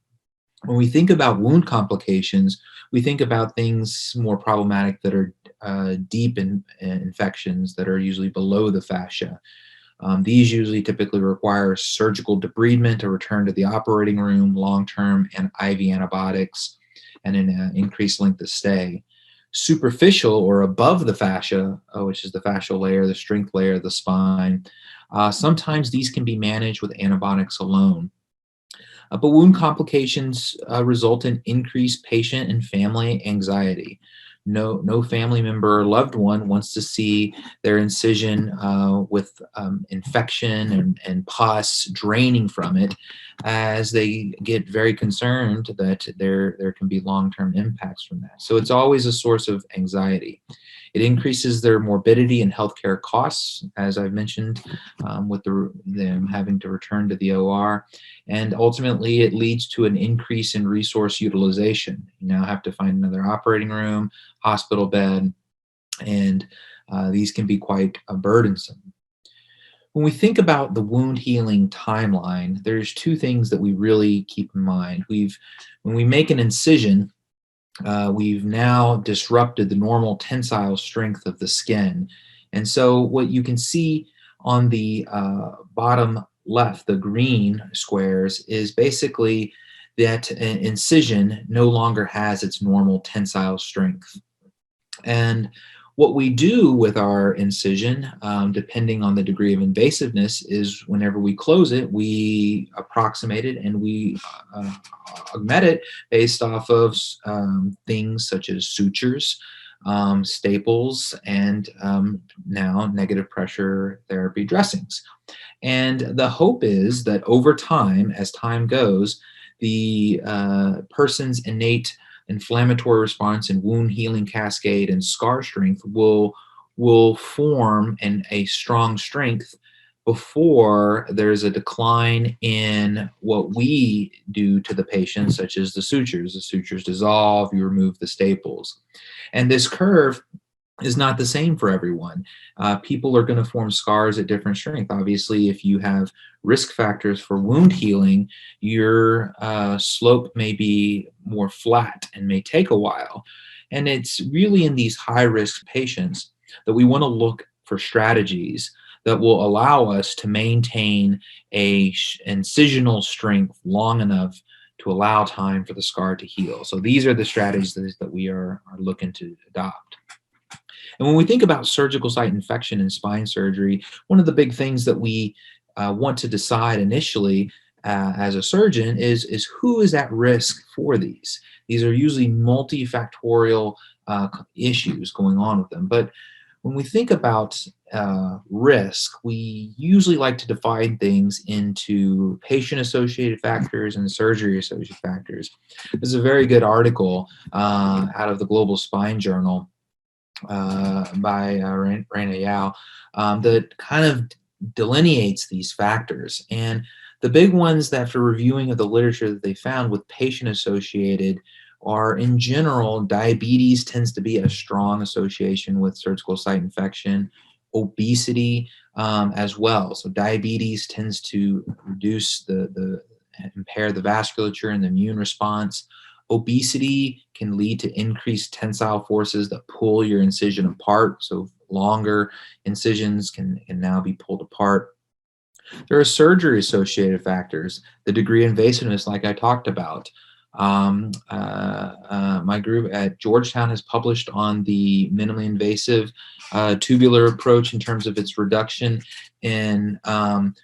When we think about wound complications, we think about things more problematic that are deep infections that are usually below the fascia. These usually typically require surgical debridement, a return to the operating room, long-term and IV antibiotics, and an increased length of stay. Superficial or above the fascia, which is the fascial layer, the strength layer of the spine, sometimes these can be managed with antibiotics alone. But wound complications result in increased patient and family anxiety. No family member or loved one wants to see their incision with infection and pus draining from it, as they get very concerned that there can be long-term impacts from that. So it's always a source of anxiety. It increases their morbidity and healthcare costs, as I've mentioned, with them having to return to the OR. And ultimately, it leads to an increase in resource utilization. You now have to find another operating room, hospital bed, and these can be quite burdensome. When we think about the wound healing timeline, there's two things that we really keep in mind. When we make an incision, we've now disrupted the normal tensile strength of the skin. And so what you can see on the bottom left, the green squares, is basically that an incision no longer has its normal tensile strength. And what we do with our incision, depending on the degree of invasiveness, is whenever we close it, we approximate it and we augment it based off of things such as sutures, staples, and now negative pressure therapy dressings. And the hope is that over time, as time goes, the person's innate inflammatory response and wound healing cascade and scar strength will form a strong strength before there's a decline in what we do to the patient, such as the sutures. The sutures dissolve, you remove the staples. And this curve is not the same for everyone. People are going to form scars at different strength. Obviously, if you have risk factors for wound healing, your slope may be more flat and may take a while. And it's really in these high-risk patients that we want to look for strategies that will allow us to maintain a incisional strength long enough to allow time for the scar to heal. So these are the strategies that we are looking to adopt. And when we think about surgical site infection in spine surgery, one of the big things that we want to decide initially as a surgeon is who is at risk for these. These are usually multifactorial issues going on with them. But when we think about risk, we usually like to divide things into patient-associated factors and surgery-associated factors. There's a very good article out of the Global Spine Journal by Raina Yao that kind of delineates these factors. And the big ones that, after reviewing of the literature that they found with patient-associated, are in general, diabetes tends to be a strong association with surgical site infection, obesity as well. So diabetes tends to reduce impair the vasculature and the immune response. Obesity can lead to increased tensile forces that pull your incision apart. So longer incisions can now be pulled apart. There are surgery-associated factors, the degree of invasiveness, like I talked about. My group at Georgetown has published on the minimally invasive tubular approach in terms of its reduction in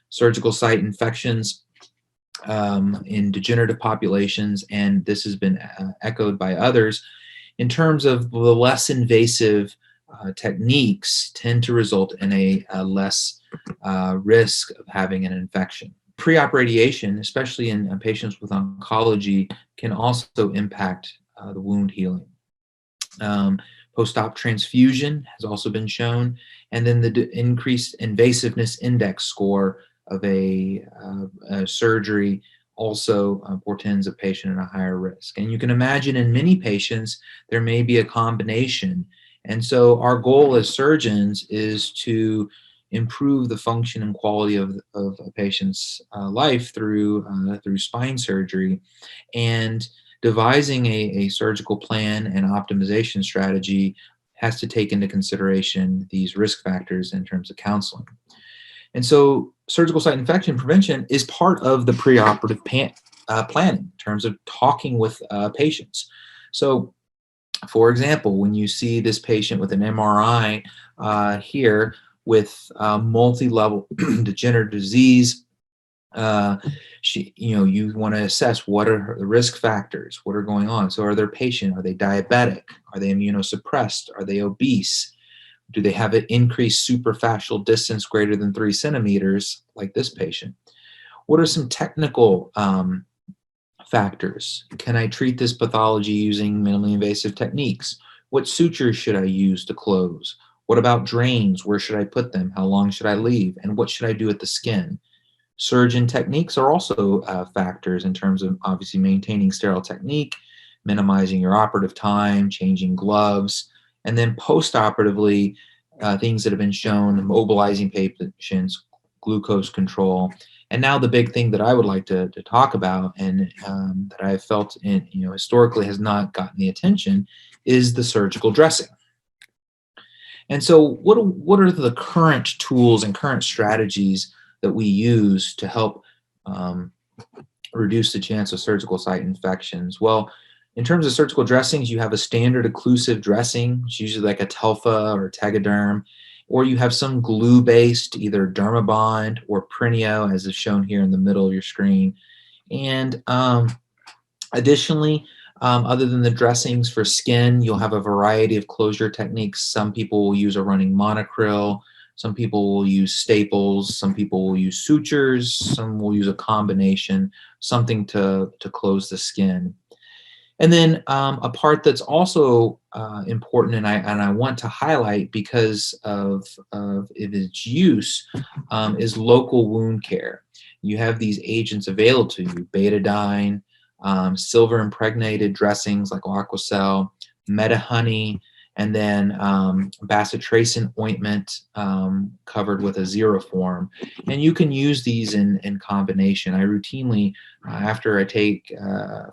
surgical site infections in degenerative populations, and this has been echoed by others. In terms of the less invasive techniques tend to result in a less risk of having an infection. Pre-op radiation, especially in patients with oncology, can also impact the wound healing. Post-op transfusion has also been shown, and then the increased invasiveness index score of a surgery also portends a patient at a higher risk. And you can imagine in many patients, there may be a combination. And so our goal as surgeons is to improve the function and quality of a patient's life through spine surgery. And devising a surgical plan and optimization strategy has to take into consideration these risk factors in terms of counseling. And so surgical site infection prevention is part of the preoperative planning in terms of talking with patients. So, for example, when you see this patient with an MRI here with multi-level degenerative disease, you want to assess what are the risk factors, what are going on. So are they patient? Are they diabetic? Are they immunosuppressed? Are they obese? Do they have an increased superficial distance greater than 3 centimeters, like this patient? What are some technical factors? Can I treat this pathology using minimally invasive techniques? What sutures should I use to close? What about drains? Where should I put them? How long should I leave? And what should I do with the skin? Surgeon techniques are also factors in terms of obviously maintaining sterile technique, minimizing your operative time, changing gloves, and then post-operatively, things that have been shown, mobilizing patients, glucose control. And now the big thing that I would like to talk about, and that I've felt historically has not gotten the attention, is the surgical dressing. And so what are the current tools and current strategies that we use to help reduce the chance of surgical site infections? Well, in terms of surgical dressings, you have a standard occlusive dressing. It's usually like a Telfa or Tegaderm, or you have some glue-based, either Dermabond or Prineo, as is shown here in the middle of your screen. And additionally, other than the dressings for skin, you'll have a variety of closure techniques. Some people will use a running monocryl. Some people will use staples. Some people will use sutures. Some will use a combination, something to close the skin. And then a part that's also important, and I want to highlight because of its use, is local wound care. You have these agents available to you: betadine, silver impregnated dressings like Aquacel, Meta-Honey, and then bacitracin ointment covered with a Zeroform. And you can use these in combination. I routinely, after I take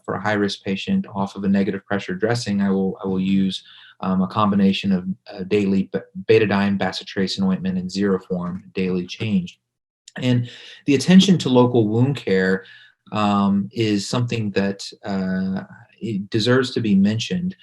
for a high-risk patient off of a negative pressure dressing, I will use a combination of daily betadine, bacitracin ointment, and Zeroform, daily changed. And the attention to local wound care is something that it deserves to be mentioned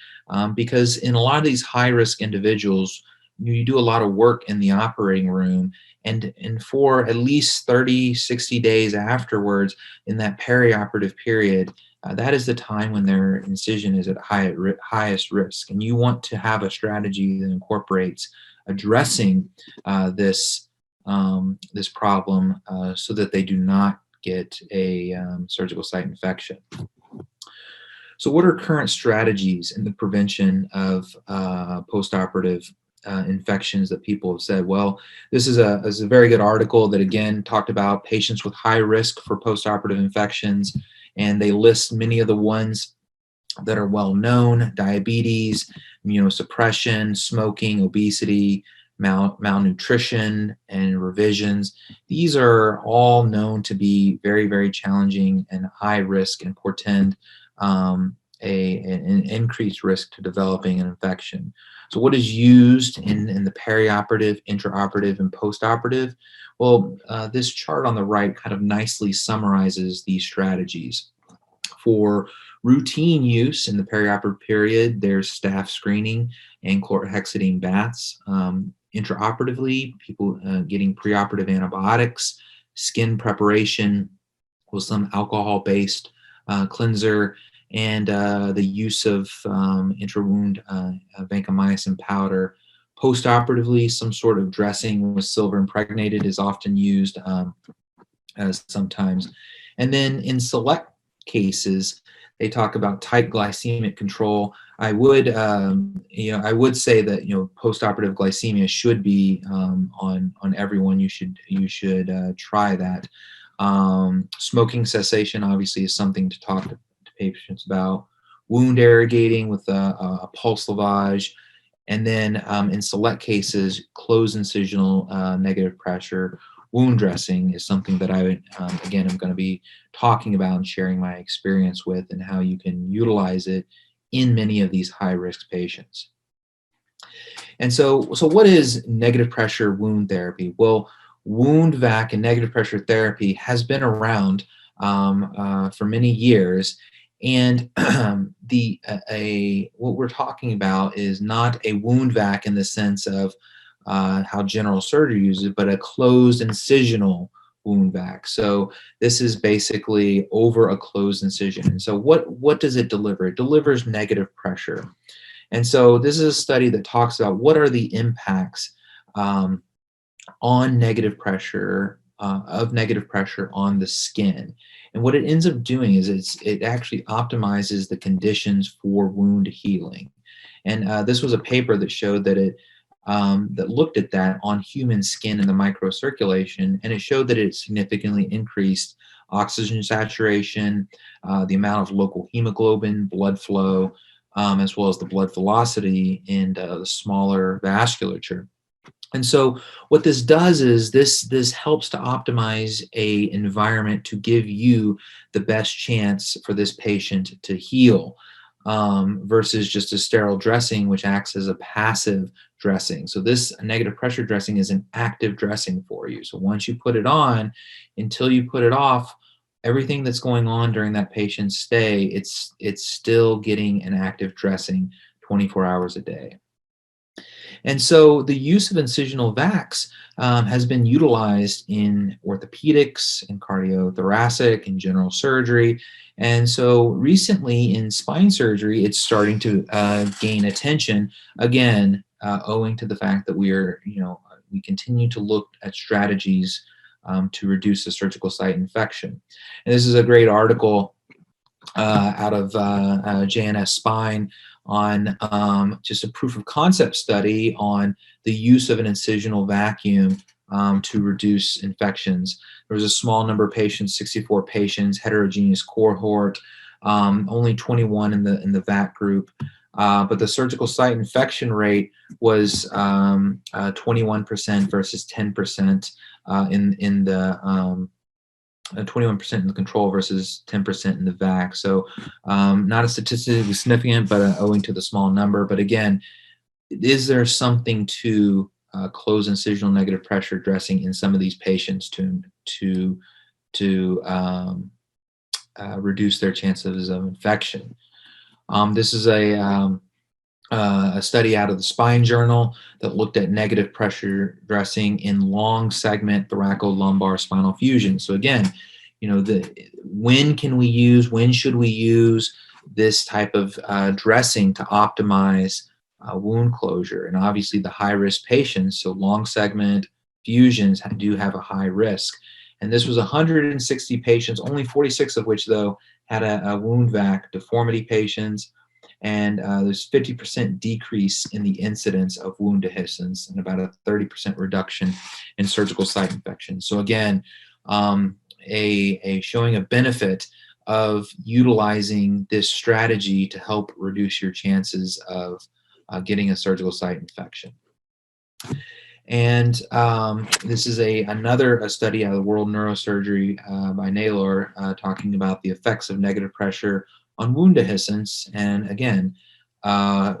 because in a lot of these high-risk individuals, you do a lot of work in the operating room, and for at least 30, 60 days afterwards, in that perioperative period, that is the time when their incision is at highest risk. And you want to have a strategy that incorporates addressing this problem so that they do not get a surgical site infection. So what are current strategies in the prevention of postoperative infections that people have said? Well, this is a very good article that again talked about patients with high risk for postoperative infections, and they list many of the ones that are well known: diabetes, immunosuppression, smoking, obesity, malnutrition, and revisions. These are all known to be very, very challenging and high risk and portend an increased risk to developing an infection. So what is used in the perioperative, intraoperative, and postoperative? Well, this chart on the right kind of nicely summarizes these strategies. For Routine use in the perioperative period, there's staph screening and chlorhexidine baths. Intraoperatively, people getting preoperative antibiotics, skin preparation with some alcohol-based cleanser, and the use of intra-wound vancomycin powder. Postoperatively, some sort of dressing with silver impregnated is often used as sometimes. And then in select cases, they talk about tight glycemic control. I would, I would say that postoperative glycemia should be on everyone. You should try that. Smoking cessation obviously is something to talk to patients about. Wound irrigating with a pulse lavage, and then in select cases, closed incisional negative pressure. Wound dressing is something that I would, again, I'm going to be talking about and sharing my experience with, and how you can utilize it in many of these high-risk patients. And so what is negative pressure wound therapy? Well, wound vac and negative pressure therapy has been around for many years. And what we're talking about is not a wound vac in the sense of how general surgery uses it, but a closed incisional wound vac. So this is basically over a closed incision. And so what does it deliver? It delivers negative pressure. And so this is a study that talks about what are the impacts on negative pressure, of negative pressure on the skin. And what it ends up doing is it actually optimizes the conditions for wound healing. And this was a paper that showed that that looked at that on human skin in the microcirculation, and it showed that it significantly increased oxygen saturation, the amount of local hemoglobin, blood flow, as well as the blood velocity in the smaller vasculature. And so what this does is this helps to optimize a environment to give you the best chance for this patient to heal, versus just a sterile dressing, which acts as a passive dressing. So this negative pressure dressing is an active dressing for you. So once you put it on, until you put it off, everything that's going on during that patient's stay, it's still getting an active dressing 24 hours a day. And so the use of incisional vacs has been utilized in orthopedics, in cardiothoracic, in general surgery. And so recently in spine surgery, it's starting to gain attention, again, owing to the fact that we continue to look at strategies to reduce the surgical site infection. And this is a great article out of JNS Spine on just a proof of concept study on the use of an incisional vacuum to reduce infections. There was a small number of patients, 64 patients, heterogeneous cohort, only 21 in the VAC group, but the surgical site infection rate was 21% versus 10% in the 21% in the control versus 10% in the VAC. So not a statistically significant, but owing to the small number. But again, is there something to close incisional negative pressure dressing in some of these patients to reduce their chances of infection? This is a study out of the Spine Journal that looked at negative pressure dressing in long segment thoracolumbar spinal fusion. So again, when should we use this type of dressing to optimize wound closure? And obviously the high risk patients, so long segment fusions do have a high risk. And this was 160 patients, only 46 of which though had a wound vac, deformity patients, and there's 50% decrease in the incidence of wound dehiscence and about a 30% reduction in surgical site infections. So again, a showing a benefit of utilizing this strategy to help reduce your chances of getting a surgical site infection. And this is another study out of the World Neurosurgery by Naylor talking about the effects of negative pressure on wound dehiscence, and again,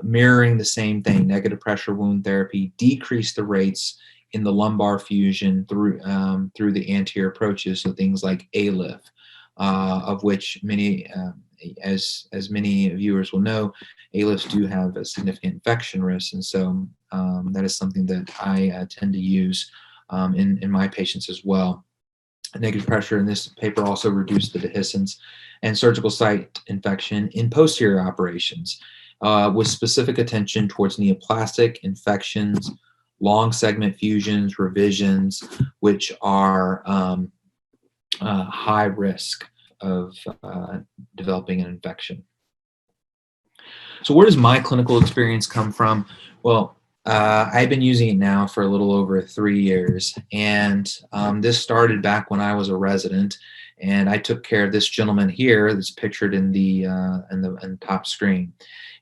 mirroring the same thing. Negative pressure wound therapy decreased the rates in the lumbar fusion through the anterior approaches, so things like ALIF, of which many as many viewers will know, ALIFs do have a significant infection risk, and so that is something that I tend to use in my patients as well. Negative pressure in this paper also reduced the dehiscence and surgical site infection in posterior operations, with specific attention towards neoplastic infections, long segment fusions, revisions, which are high risk of developing an infection. So where does my clinical experience come from? Well, I've been using it now for a little over 3 years, and this started back when I was a resident, and I took care of this gentleman here that's pictured in the top screen,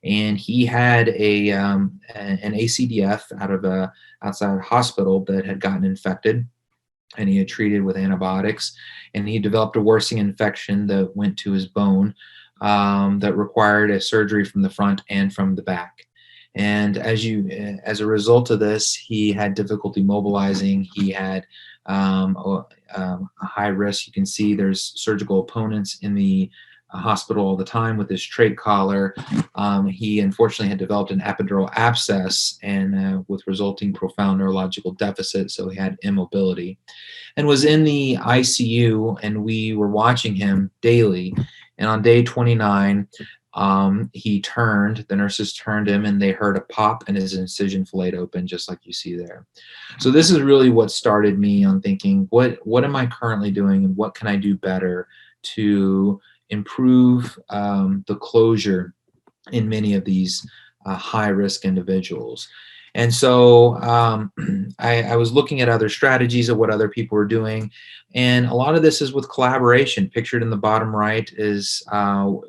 and he had an ACDF out of a outside hospital that had gotten infected, and he had treated with antibiotics, and he developed a worsening infection that went to his bone, that required a surgery from the front and from the back. And as a result of this, he had difficulty mobilizing. He had a high risk. You can see there's surgical opponents in the hospital all the time with his trach collar. He unfortunately had developed an epidural abscess, and with resulting profound neurological deficit, so he had immobility, and was in the ICU, and we were watching him daily. And on day 29, the nurses turned him, and they heard a pop, and his incision filleted open, just like you see there. So this is really what started me on thinking, what am I currently doing, and what can I do better to improve the closure in many of these high-risk individuals. And so I was looking at other strategies of what other people were doing, and a lot of this is with collaboration. Pictured in the bottom right is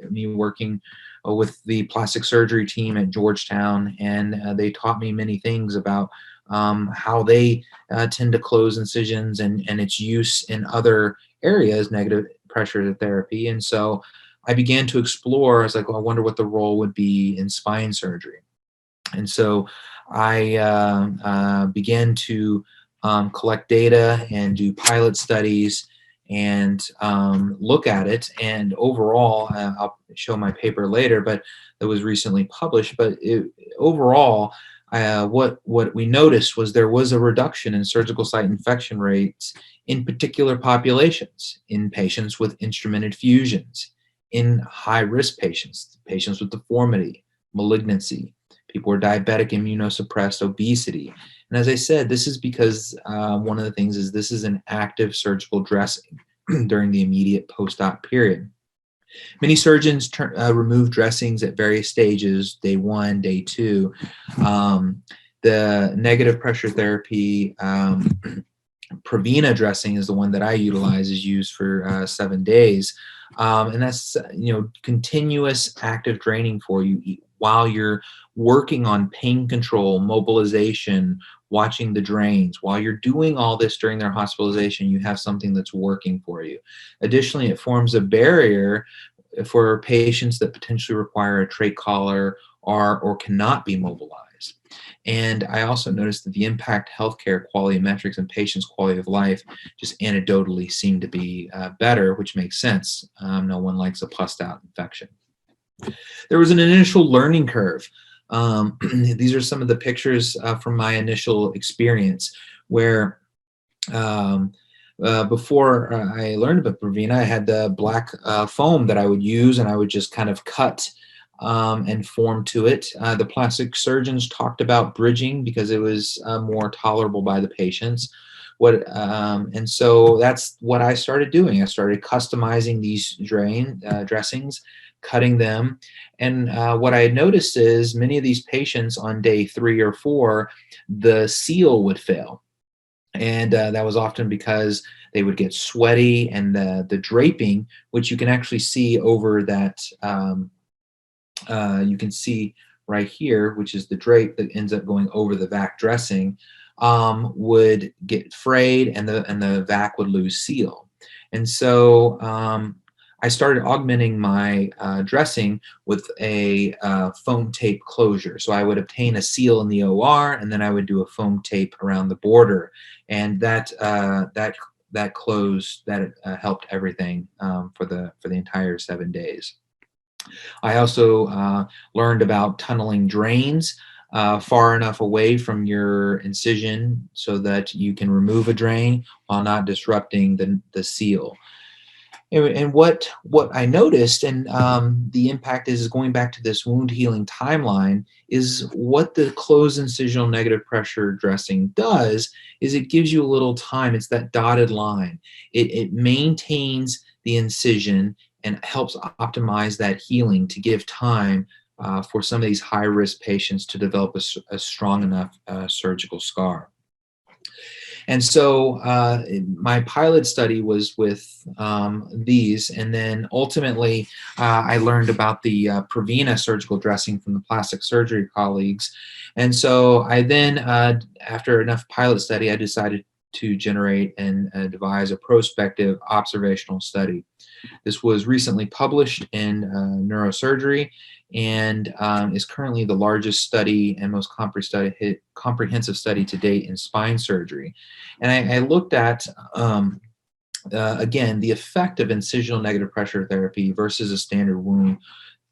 me working with the plastic surgery team at Georgetown, and they taught me many things about how they tend to close incisions and its use in other areas, negative pressure therapy. And so I began to explore. I was like, well, I wonder what the role would be in spine surgery. And so I began to collect data and do pilot studies and look at it. And overall, I'll show my paper later, but that was recently published. But overall, what we noticed was there was a reduction in surgical site infection rates in particular populations, in patients with instrumented fusions, in high-risk patients, patients with deformity, malignancy, people who are diabetic, immunosuppressed, obesity. And as I said, this is because one of the things is this is an active surgical dressing during the immediate post-op period. Many surgeons remove dressings at various stages, day 1, day 2. The negative pressure therapy Provena dressing is the one that I utilize, is used for 7 days. And that's, continuous active draining for you while you're working on pain control, mobilization, watching the drains. While you're doing all this during their hospitalization, you have something that's working for you. Additionally, it forms a barrier for patients that potentially require a trach collar or cannot be mobilized. And I also noticed that the impact healthcare quality metrics and patients' quality of life just anecdotally seem to be better, which makes sense. No one likes a pussed out infection. There was an initial learning curve. These are some of the pictures from my initial experience where before I learned about Provena, I had the black foam that I would use, and I would just kind of cut and form to it. The plastic surgeons talked about bridging because it was more tolerable by the patients. And so that's what I started doing. I started customizing these dressings, cutting them. And what I had noticed is many of these patients on day 3 or 4, the seal would fail. And that was often because they would get sweaty, and the draping, which you can actually see over that, you can see right here, which is the drape that ends up going over the vac dressing, would get frayed, and the vac would lose seal. And so I started augmenting my dressing with a foam tape closure. So I would obtain a seal in the OR, and then I would do a foam tape around the border, and that helped everything for the entire 7 days. I also learned about tunneling drains far enough away from your incision so that you can remove a drain while not disrupting the seal. And what I noticed, and the impact is going back to this wound healing timeline, is what the closed incisional negative pressure dressing does is it gives you a little time. It's that dotted line. It maintains the incision and helps optimize that healing to give time for some of these high risk patients to develop a strong enough surgical scar. And so my pilot study was with these, and then ultimately I learned about the Prevena surgical dressing from the plastic surgery colleagues. And so I then, after enough pilot study, I decided to generate and devise a prospective observational study. This was recently published in Neurosurgery and is currently the largest study and most comprehensive study to date in spine surgery. And I looked at, again, the effect of incisional negative pressure therapy versus a standard wound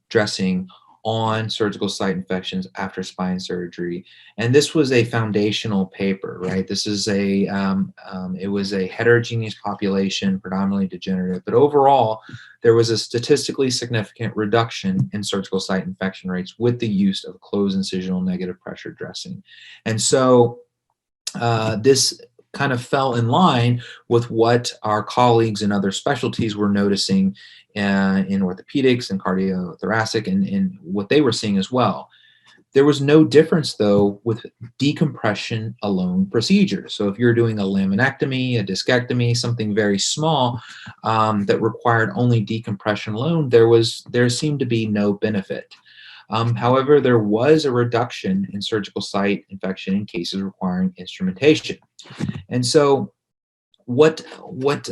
dressing on surgical site infections after spine surgery. And this was a foundational paper, right? This is it was a heterogeneous population, predominantly degenerative, but overall, there was a statistically significant reduction in surgical site infection rates with the use of closed incisional negative pressure dressing. And so this kind of fell in line with what our colleagues in other specialties were noticing in orthopedics and cardiothoracic and what they were seeing as well. There was no difference, though, with decompression alone procedures. So if you're doing a laminectomy, a discectomy, something very small that required only decompression alone, there seemed to be no benefit. However, there was a reduction in surgical site infection in cases requiring instrumentation. And so what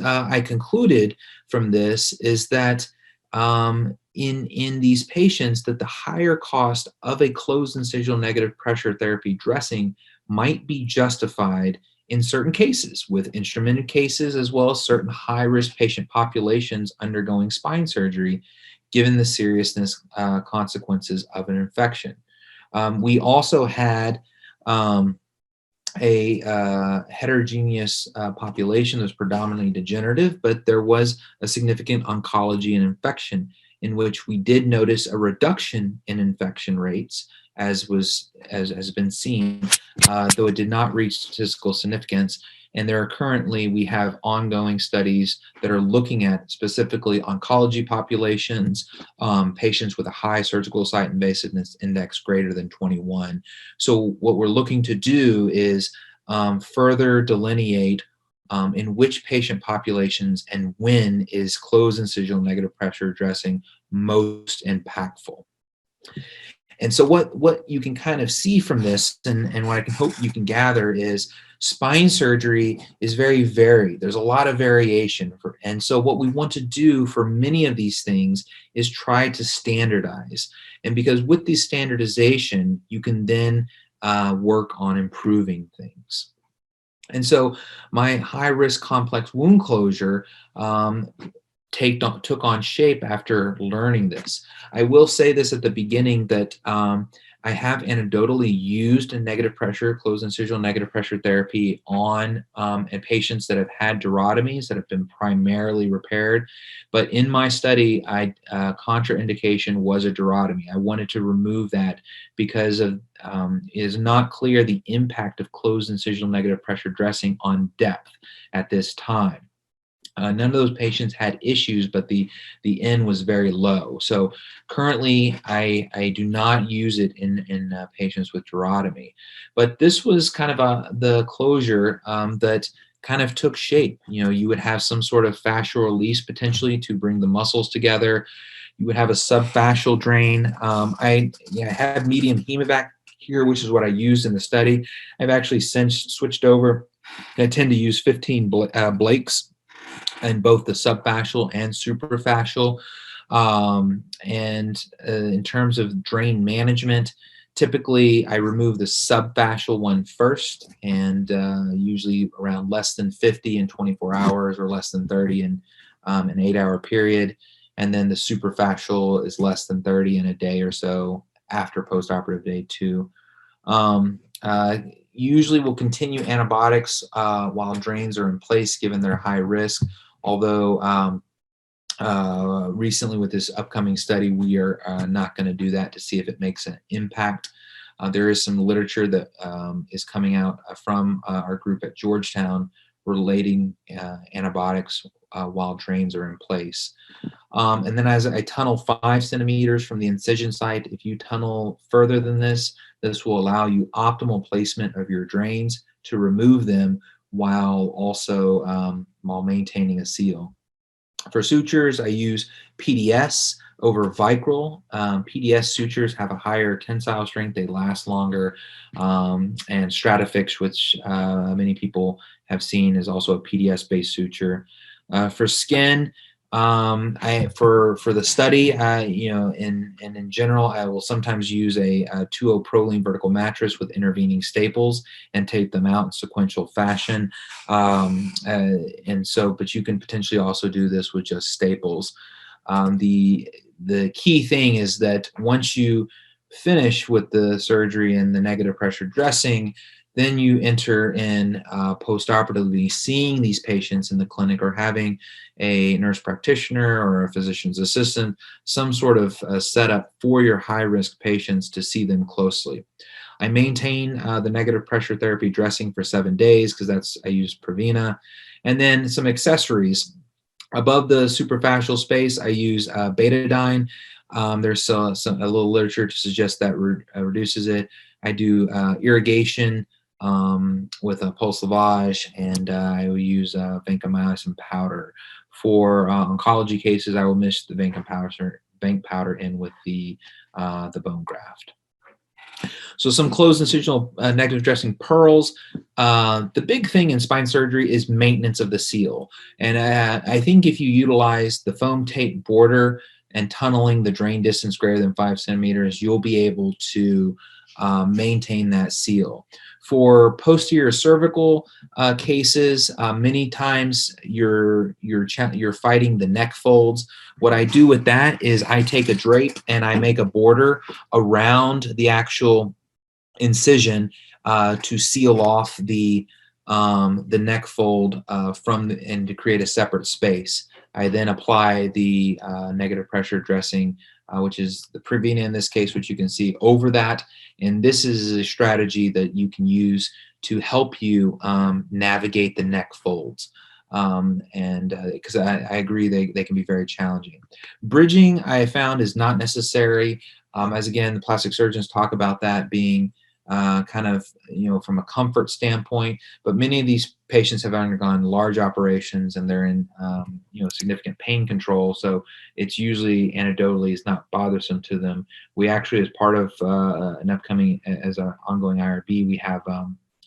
I concluded from this is that in these patients that the higher cost of a closed incisional negative pressure therapy dressing might be justified in certain cases, with instrumented cases as well as certain high-risk patient populations undergoing spine surgery, given the seriousness consequences of an infection. We also had a heterogeneous population that was predominantly degenerative, but there was a significant oncology and infection in which we did notice a reduction in infection rates, as has been seen, though it did not reach statistical significance. And we have ongoing studies that are looking at specifically oncology populations, patients with a high surgical site invasiveness index greater than 21. So what we're looking to do is further delineate in which patient populations and when is closed incisional negative pressure dressing most impactful. And so what you can kind of see from this, and what I can hope you can gather, is spine surgery is very varied. There's a lot of variation. And so what we want to do for many of these things is try to standardize. And because with this standardization, you can then work on improving things. And so my high-risk complex wound closure took on shape after learning this. I will say this at the beginning that I have anecdotally used a closed incisional negative pressure therapy on patients that have had durotomies that have been primarily repaired. But in my study, contraindication was a durotomy. I wanted to remove that because it is not clear the impact of closed incisional negative pressure dressing on depth at this time. None of those patients had issues, but the N was very low. So currently, I do not use it in patients with durotomy. But this was kind of the closure that kind of took shape. You would have some sort of fascial release potentially to bring the muscles together. You would have a subfascial drain. I have medium hemovac here, which is what I used in the study. I've actually since switched over. I tend to use 15 Blakes in both the subfascial and suprafascial. And in terms of drain management, typically I remove the subfascial one first, and usually around less than 50 in 24 hours or less than 30 in an 8-hour period. and then the superficial is less than 30 in a day or so after postoperative day 2. Um, uh, Usually will continue antibiotics while drains are in place given their high risk, although recently with this upcoming study, we are not going to do that to see if it makes an impact. There is some literature that is coming out from our group at Georgetown relating antibiotics while drains are in place. And then as I tunnel 5 centimeters from the incision site, if you tunnel further than this, this will allow you optimal placement of your drains to remove them while also while maintaining a seal. For sutures, I use PDS over Vicryl. PDS sutures have a higher tensile strength, they last longer, and Stratafix, which many people have seen, is also a PDS-based suture. For skin, for the study, in general, I will sometimes use a 2.0 Prolene vertical mattress with intervening staples and tape them out in sequential fashion. But you can potentially also do this with just staples. The key thing is that once you finish with the surgery and the negative pressure dressing, then you enter in postoperatively seeing these patients in the clinic or having a nurse practitioner or a physician's assistant, some sort of setup for your high-risk patients to see them closely. I maintain the negative pressure therapy dressing for 7 days because I use Prevena. And then some accessories. Above the superficial space, I use betadine. There's a little literature to suggest that reduces it. I do irrigation with a pulse lavage, and I will use vancomycin powder. For oncology cases, I will mix the vanc powder in with the bone graft. So some closed incisional negative dressing pearls. The big thing in spine surgery is maintenance of the seal. And I think if you utilize the foam tape border and tunneling the drain distance greater than 5 centimeters, you'll be able to maintain that seal. For posterior cervical cases, many times you're fighting the neck folds. What I do with that is I take a drape and I make a border around the actual incision to seal off the neck fold and to create a separate space. I then apply the negative pressure dressing, which is the Prevena in this case, which you can see over that. And this is a strategy that you can use to help you navigate the neck folds. Because I agree they can be very challenging. Bridging, I found, is not necessary, as again, the plastic surgeons talk about that being kind of, from a comfort standpoint, but many of these patients have undergone large operations and they're in, significant pain control. So it's usually anecdotally is not bothersome to them. We actually, as part of an upcoming, as an ongoing IRB, we have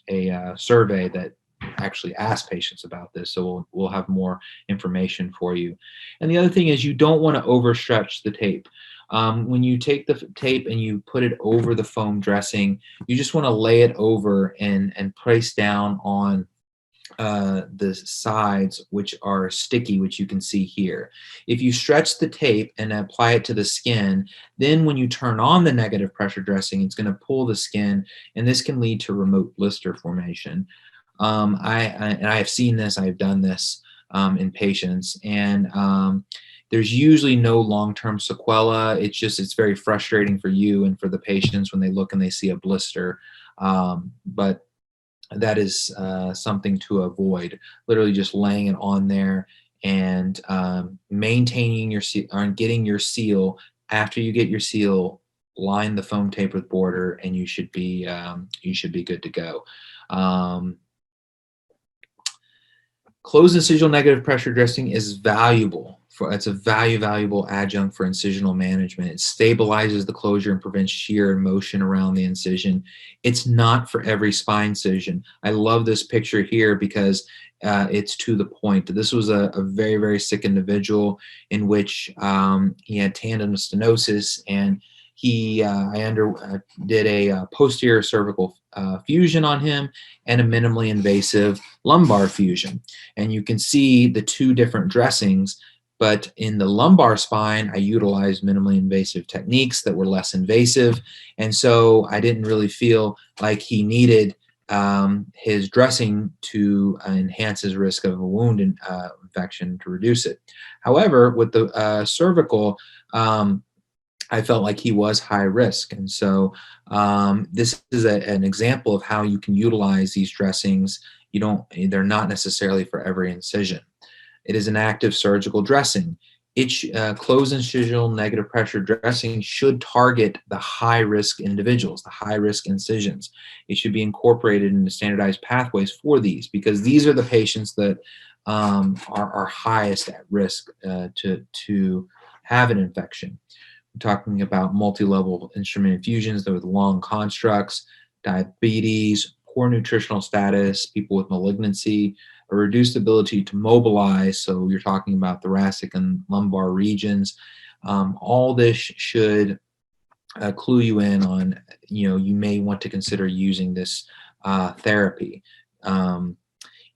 a survey that actually asks patients about this. So we'll have more information for you. And the other thing is you don't want to overstretch the tape. When you take the tape and you put it over the foam dressing, you just want to lay it over and place down on the sides, which are sticky, which you can see here. If you stretch the tape and apply it to the skin, then when you turn on the negative pressure dressing, it's going to pull the skin, and this can lead to remote blister formation. I have seen this, I've done this in patients, and there's usually no long-term sequela. It's very frustrating for you and for the patients when they look and they see a blister. But that is something to avoid. Literally just laying it on there and maintaining your seal, or getting your seal. After you get your seal, line the foam tape with border, and you should be good to go. Closed incisional negative pressure dressing is valuable. It's a valuable adjunct for incisional management. It stabilizes the closure and prevents shear and motion around the incision. It's not for every spine incision. I love this picture here because it's to the point. This was a very, very sick individual in which he had tandem stenosis, and I did a posterior cervical fusion on him and a minimally invasive lumbar fusion. And you can see the two different dressings But in the lumbar spine, I utilized minimally invasive techniques that were less invasive. And so I didn't really feel like he needed his dressing to enhance his risk of a wound infection to reduce it. However, with the cervical, I felt like he was high risk. And so this is an example of how you can utilize these dressings. They're not necessarily for every incision. It is an active surgical dressing. Each closed incisional negative pressure dressing should target the high-risk individuals, the high-risk incisions. It should be incorporated into standardized pathways for these, because these are the patients that are highest at risk to have an infection. We're talking about multi-level instrument infusions with long constructs, diabetes, poor nutritional status, people with malignancy, a reduced ability to mobilize. So you're talking about thoracic and lumbar regions. All this should clue you in on, you may want to consider using this therapy.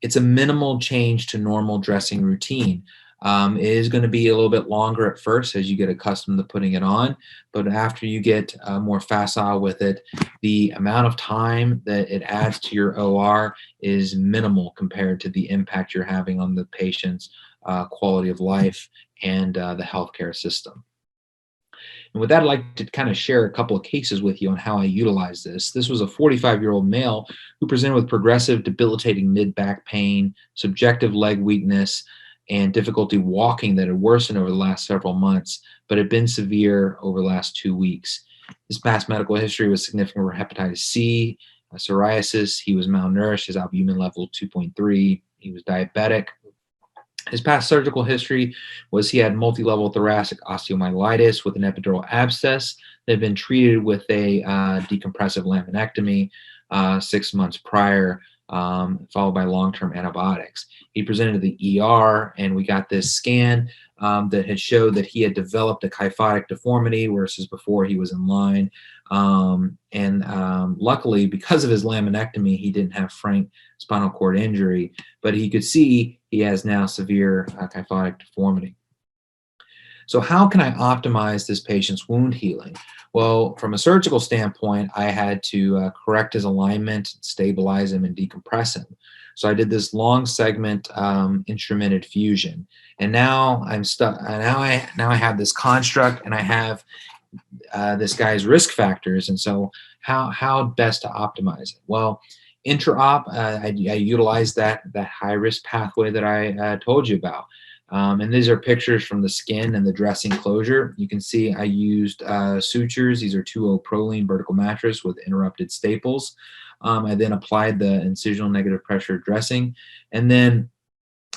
It's a minimal change to normal dressing routine. It is going to be a little bit longer at first as you get accustomed to putting it on, but after you get more facile with it, the amount of time that it adds to your OR is minimal compared to the impact you're having on the patient's quality of life and the healthcare system. And with that, I'd like to kind of share a couple of cases with you on how I utilize this. This was a 45-year-old male who presented with progressive debilitating mid-back pain, subjective leg weakness, and difficulty walking that had worsened over the last several months, but had been severe over the last 2 weeks. His past medical history was significant for hepatitis C, psoriasis. He was malnourished. His albumin level 2.3. He was diabetic. His past surgical history was he had multi-level thoracic osteomyelitis with an epidural abscess that had been treated with a decompressive laminectomy 6 months prior, followed by long-term antibiotics. He presented to the ER, and we got this scan that had showed that he had developed a kyphotic deformity, whereas before he was in line. Luckily, because of his laminectomy, he didn't have frank spinal cord injury, but he could see he has now severe kyphotic deformity. So how can I optimize this patient's wound healing? Well, from a surgical standpoint, I had to correct his alignment, stabilize him, and decompress him. So I did this long segment instrumented fusion, and now I'm stuck. Now I have this construct, and I have this guy's risk factors. And so how best to optimize it? Well, intra-op, I utilize that high risk pathway that I told you about. And these are pictures from the skin and the dressing closure. You can see I used sutures. These are 2O Prolene vertical mattress with interrupted staples. I then applied the incisional negative pressure dressing, and then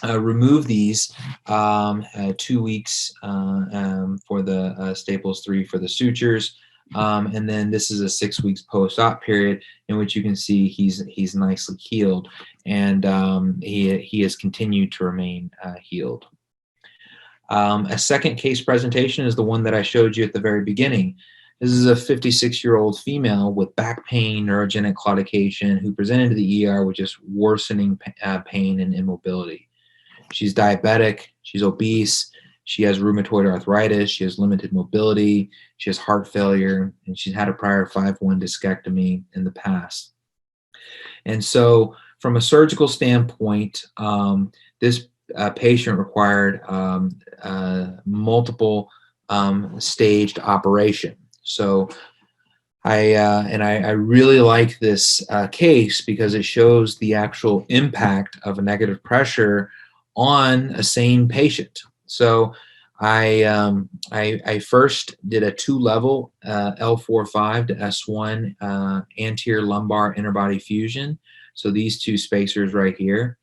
remove these 2 weeks for the staples, 3 for the sutures. And then this is a 6 weeks post-op period in which you can see he's nicely healed, and he has continued to remain healed. A second case presentation is the one that I showed you at the very beginning. This is a 56-year-old female with back pain, neurogenic claudication, who presented to the ER with just worsening pain and immobility. She's diabetic, she's obese, she has rheumatoid arthritis, she has limited mobility, she has heart failure, and she's had a prior 5-1 discectomy in the past. And so from a surgical standpoint, this patient required multiple staged operation. So I really like this case because it shows the actual impact of a negative pressure on a sane patient. So I first did a 2-level L4-5 to S1 anterior lumbar interbody fusion. So these 2 spacers right here.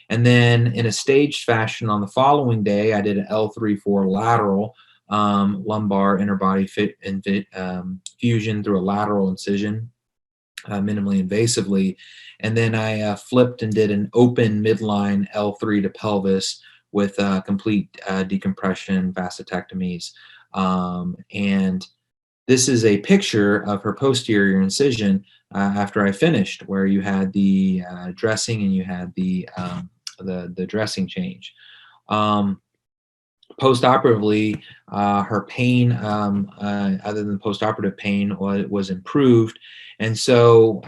And then in a staged fashion on the following day, I did an L3-4 lateral lumbar interbody fusion through a lateral incision, minimally invasively. And then I flipped and did an open midline L3 to pelvis with complete decompression vasectomies. And this is a picture of her posterior incision after I finished, where you had the dressing and you had the dressing change. Postoperatively, her pain, other than postoperative pain, was improved. And so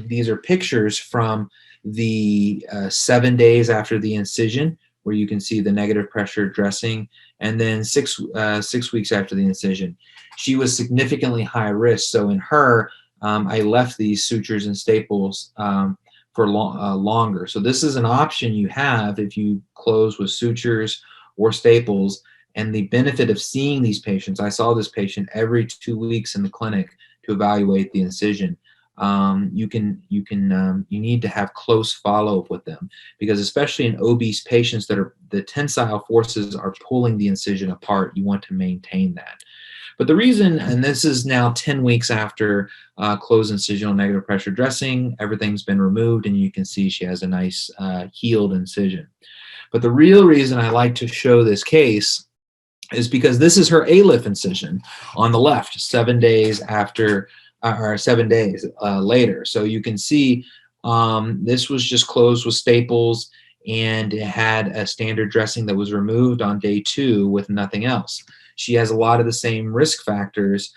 these are pictures from the 7 days after the incision, where you can see the negative pressure dressing, and then 6 weeks after the incision. She was significantly high risk, so in her, I left these sutures and staples for longer. So this is an option you have if you close with sutures or staples. And the benefit of seeing these patients, I saw this patient every 2 weeks in the clinic to evaluate the incision. You need to have close follow-up with them, because especially in obese patients that are, the tensile forces are pulling the incision apart, you want to maintain that. But the reason, and this is now 10 weeks after closed incisional negative pressure dressing, everything's been removed, and you can see she has a nice healed incision. But the real reason I like to show this case is because this is her ALIF incision on the left, 7 days after, or 7 days later. So you can see this was just closed with staples, and it had a standard dressing that was removed on day 2 with nothing else. She has a lot of the same risk factors,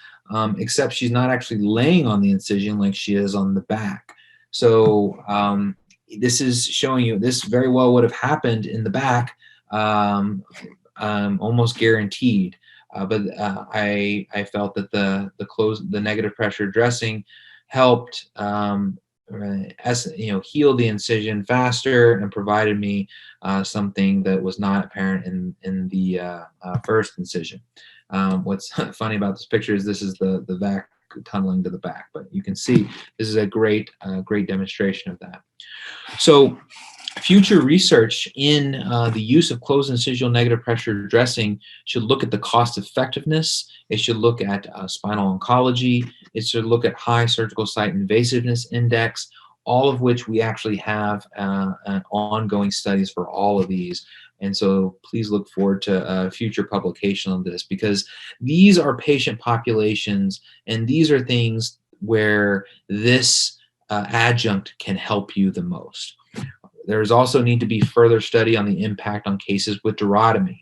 except she's not actually laying on the incision like she is on the back. So this is showing you this very well would have happened in the back, almost guaranteed. But I felt that the negative pressure dressing helped heal the incision faster, and provided me something that was not apparent in the first incision. What's funny about this picture is this is the vac tunneling to the back, but you can see this is a great demonstration of that. So future research in the use of closed incisional negative pressure dressing should look at the cost effectiveness. It should look at spinal oncology. It should look at high surgical site invasiveness index, all of which we actually have ongoing studies for all of these. And so please look forward to future publication on this, because these are patient populations, and these are things where this adjunct can help you the most. There's also need to be further study on the impact on cases with duotomy.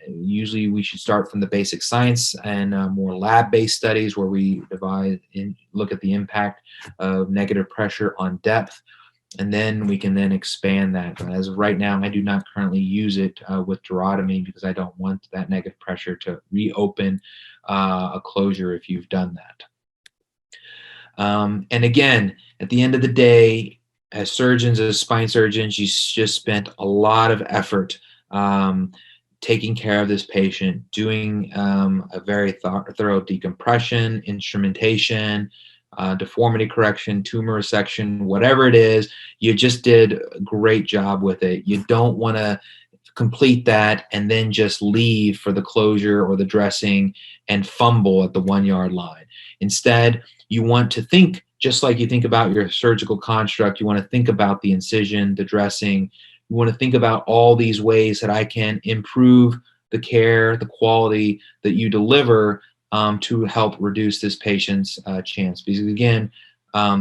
Usually we should start from the basic science and more lab-based studies where we look at the impact of negative pressure on depth, and then we can then expand that. But as of right now, I do not currently use it with duotomy, because I don't want that negative pressure to reopen a closure if you've done that. And again, at the end of the day, as surgeons, as spine surgeons, you just spent a lot of effort taking care of this patient, doing a very thorough decompression, instrumentation, deformity correction, tumor resection, whatever it is. You just did a great job with it. You don't want to complete that and then just leave for the closure or the dressing and fumble at the 1 yard line. Instead, you want to think just like you think about your surgical construct. You want to think about the incision, the dressing. You want to think about all these ways that I can improve the care, the quality that you deliver to help reduce this patient's chance. Because again,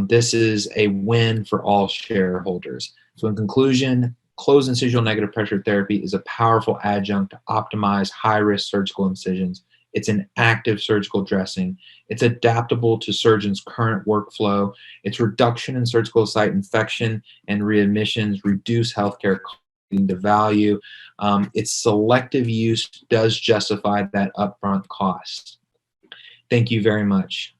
this is a win for all shareholders. So in conclusion, closed incisional negative pressure therapy is a powerful adjunct to optimize high-risk surgical incisions. It's an active surgical dressing. It's adaptable to surgeons' current workflow. Its reduction in surgical site infection and readmissions reduce healthcare costs to value. Its selective use does justify that upfront cost. Thank you very much.